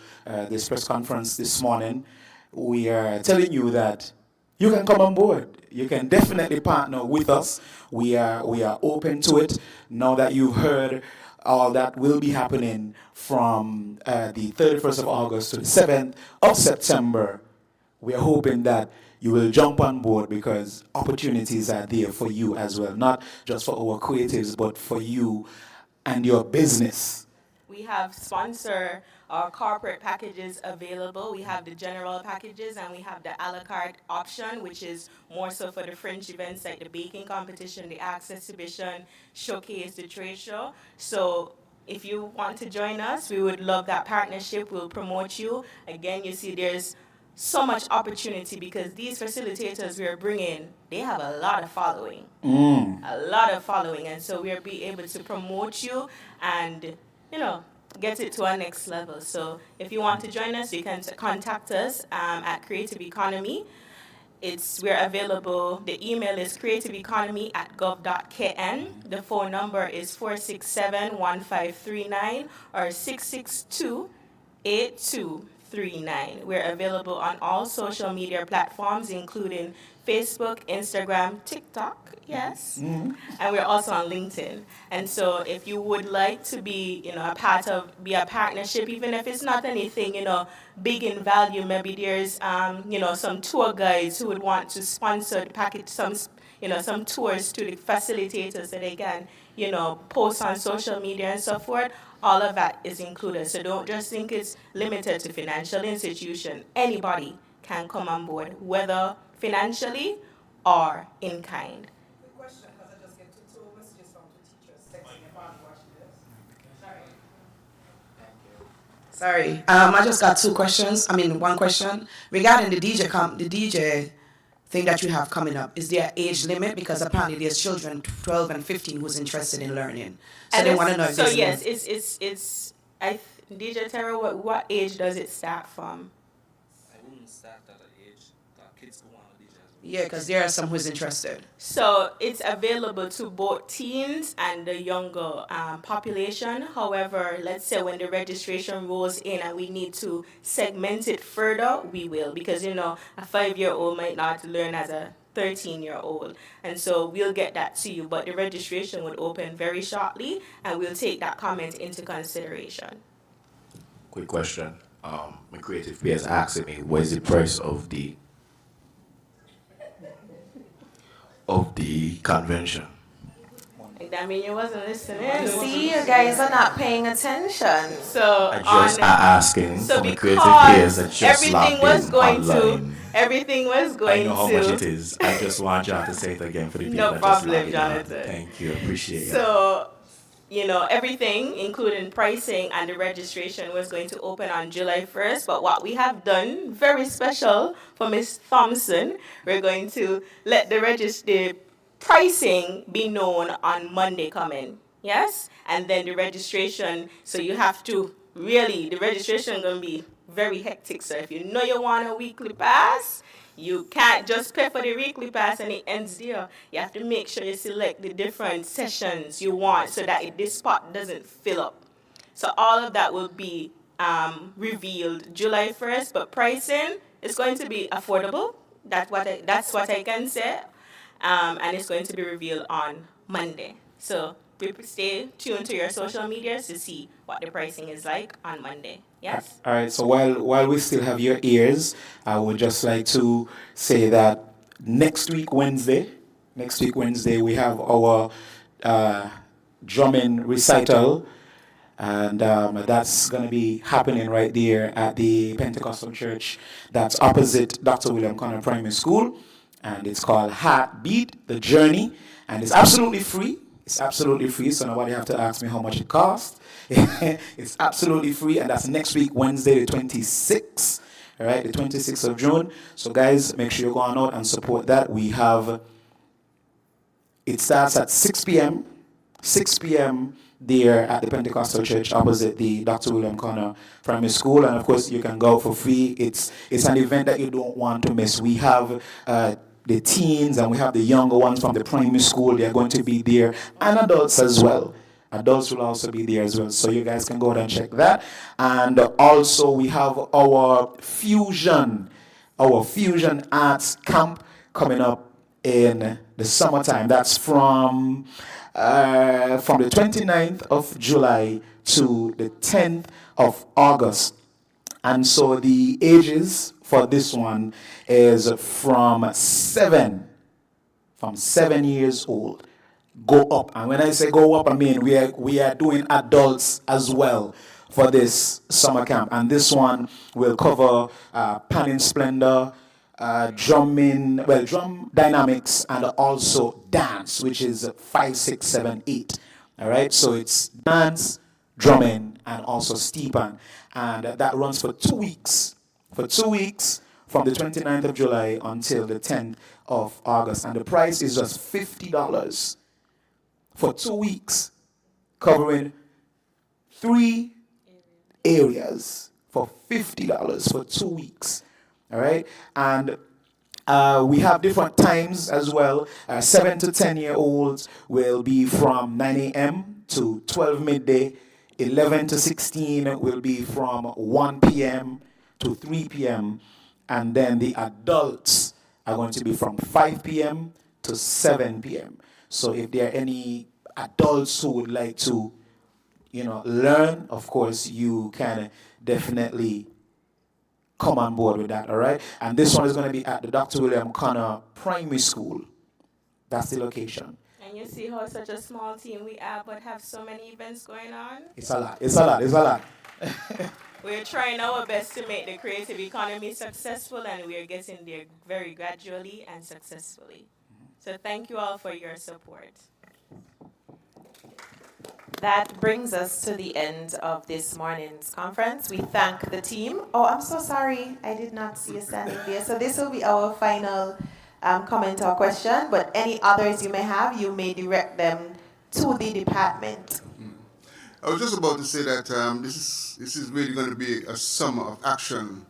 this press conference this morning, we are telling you that you can come on board. You can definitely partner with us. We are open to it. Now that you've heard all that will be happening from the 31st of August to the 7th of September, we are hoping that you will jump on board, because opportunities are there for you as well. Not just for our creatives, but for you and your business. We have sponsor or corporate packages available. We have the general packages, and we have the a la carte option, which is more so for the fringe events like the baking competition, the arts exhibition, showcase, the trade show. So if you want to join us, we would love that partnership. We'll promote you. Again, you see there's so much opportunity, because these facilitators we are bringing, they have a lot of following. A lot of following. And so we'll be able to promote you and, get it to our next level. So if you want to join us, you can contact us at Creative Economy. We're available. The email is creativeeconomy@gov.kn. The phone number is 467-1539 or 662-8233. 39. We're available on all social media platforms, including Facebook, Instagram, TikTok, yes, and we're also on LinkedIn. And so if you would like to be, be a partnership, even if it's not anything, big in value, maybe there's, some tour guides who would want to sponsor the package, some tours to the facilitators so they can, post on social media and so forth. All of that is included. So don't just think it's limited to financial institution. Anybody can come on board, whether financially or in kind. Sorry, I just got two questions. One question regarding the DJ thing that you have coming up. Is there an age limit? Because apparently there's children 12 and 15 who's interested in learning. So And they want to know if so there's yes, it's DJ Terra, what age does it start from? Yeah, because there are some who's interested. So it's available to both teens and the younger population. However, let's say when the registration rolls in and we need to segment it further, we will. Because, a 5-year-old might not learn as a 13-year-old. And so we'll get that to you. But the registration would open very shortly, and we'll take that comment into consideration. Quick question. My creative peers asking me, what is the price of the convention? That mean you wasn't listening. See, you guys are not paying attention. So I just asking so for my because creative peers that just everything was going online. everything was going I know how to. much it is. I just want y'all to say it again for the people No that problem, just logged in. Jonathan. Thank you, appreciate it. So, everything, including pricing and the registration, was going to open on July 1st. But what we have done, very special for Ms. Thompson, we're going to let the pricing be known on Monday coming. Yes? And then the registration, so you have to the registration is going to be very hectic. So if you know you want a weekly pass, you can't just pay for the weekly pass and it ends there. You have to make sure you select the different sessions you want so that this spot doesn't fill up. So all of that will be revealed July 1st, but pricing is going to be affordable. That's what I can say. And it's going to be revealed on Monday. So stay tuned to your social medias to see what the pricing is like on Monday. Yes? All right, so while we still have your ears, I would just like to say that next week Wednesday, we have our drumming recital, and that's going to be happening right there at the Pentecostal Church that's opposite Dr. William Connor Primary School, and it's called Heartbeat, The Journey, and it's absolutely free. It's absolutely free, so nobody have to ask me how much it costs. It's absolutely free, and that's next week, Wednesday, the 26th. All right, the 26th of June. So, guys, make sure you go on out and support that. It starts at 6 p.m. 6 p.m. there at the Pentecostal Church opposite the Dr. William Connor Primary School, and of course, you can go for free. It's an event that you don't want to miss. We have the teens and we have the younger ones from the primary school. They're going to be there, and adults as well. Adults will also be there as well, so you guys can go ahead and check that. And also we have our fusion arts camp coming up in the summertime. That's from the 29th of July to the 10th of August. And so the ages for this one is from 7 years old go up. And when I say go up, I mean we are doing adults as well for this summer camp. And this one will cover panning splendor, drum dynamics, and also dance, which is 5, 6, 7, 8. All right, so it's dance, drumming, and also steepan, and that runs for 2 weeks. For 2 weeks, from the 29th of July until the 10th of August, and the price is just $50 for 2 weeks, covering 3 areas for $50 for 2 weeks. All right, and we have different times as well. 7 to 10-year-olds will be from 9 a.m. to 12 midday. 11 to 16 will be from 1 p.m. to 3 p.m. And then the adults are going to be from 5 p.m. to 7 p.m. So if there are any adults who would like to, learn, of course, you can definitely come on board with that, all right? And this one is going to be at the Dr. William Connor Primary School. That's the location. And you see how such a small team we have, but have so many events going on? It's a lot. We're trying our best to make the creative economy successful, and we're getting there very gradually and successfully. So thank you all for your support. That brings us to the end of this morning's conference. We thank the team. Oh, I'm so sorry. I did not see you standing there. So this will be our final comment or question, but any others you may have, you may direct them to the department. I was just about to say that this is really going to be a summer of action,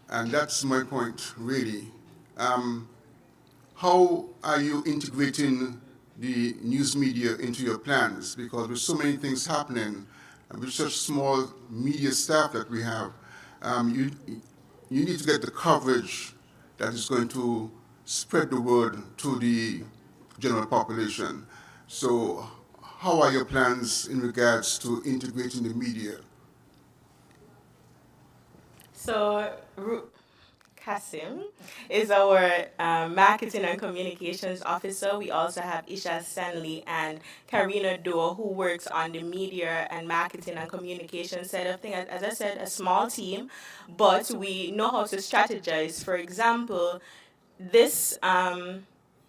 and that's my point, really. How are you integrating the news media into your plans? Because with so many things happening, and with such small media staff that we have, you need to get the coverage that is going to spread the word to the general population. So how are your plans in regards to integrating the media? So Kasim is our marketing and communications officer. We also have Isha Stanley and Karina Doe, who works on the media and marketing and communication side of things. As I said, a small team, but we know how to strategize. For example, this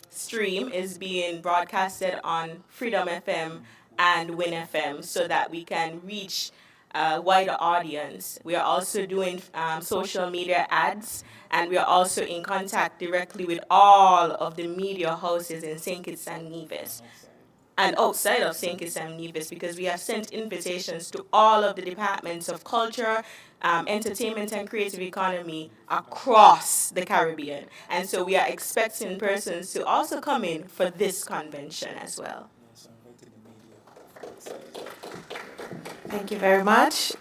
stream is being broadcasted on Freedom FM and Win FM so that we can reach a wider audience. We are also doing social media ads, and we are also in contact directly with all of the media houses in St. Kitts and Nevis and outside of St. Kitts and Nevis, because we have sent invitations to all of the departments of culture, entertainment and creative economy across the Caribbean. And so we are expecting persons to also come in for this convention as well. Thank you very much.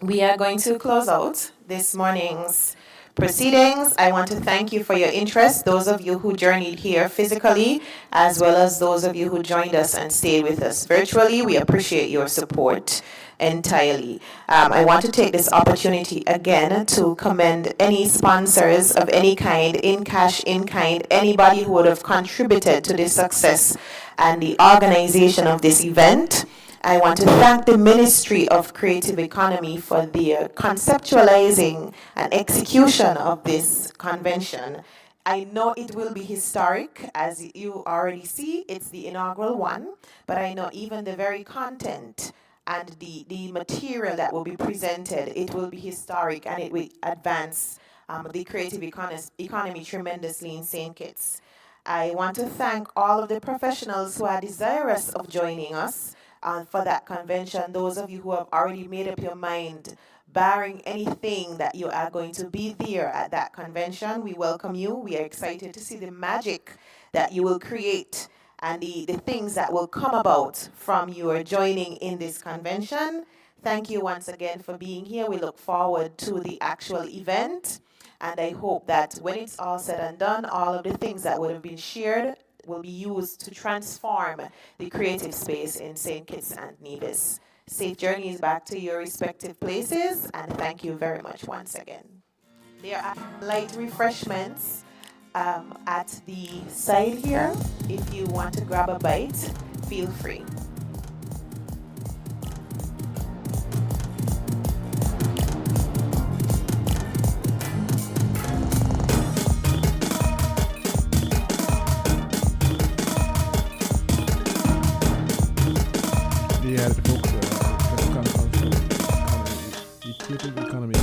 We are going to close out this morning's proceedings. I want to thank you for your interest, those of you who journeyed here physically, as well as those of you who joined us and stayed with us virtually. We appreciate your support entirely. I want to take this opportunity again to commend any sponsors of any kind, in cash, in kind, anybody who would have contributed to the success and the organization of this event. I want to thank the Ministry of Creative Economy for the conceptualizing and execution of this convention. I know it will be historic, as you already see, it's the inaugural one, but I know even the very content and the material that will be presented, it will be historic, and it will advance the creative economy tremendously in St. Kitts. I want to thank all of the professionals who are desirous of joining us for that convention. Those of you who have already made up your mind, barring anything, that you are going to be there at that convention, we welcome you. We are excited to see the magic that you will create and the things that will come about from your joining in this convention. Thank you once again for being here. We look forward to the actual event, and I hope that when it's all said and done, all of the things that would have been shared will be used to transform the creative space in St. Kitts and Nevis. Safe journeys back to your respective places, and thank you very much once again. There are light refreshments at the side here. If you want to grab a bite, feel free. Yeah, the folks, the creative economy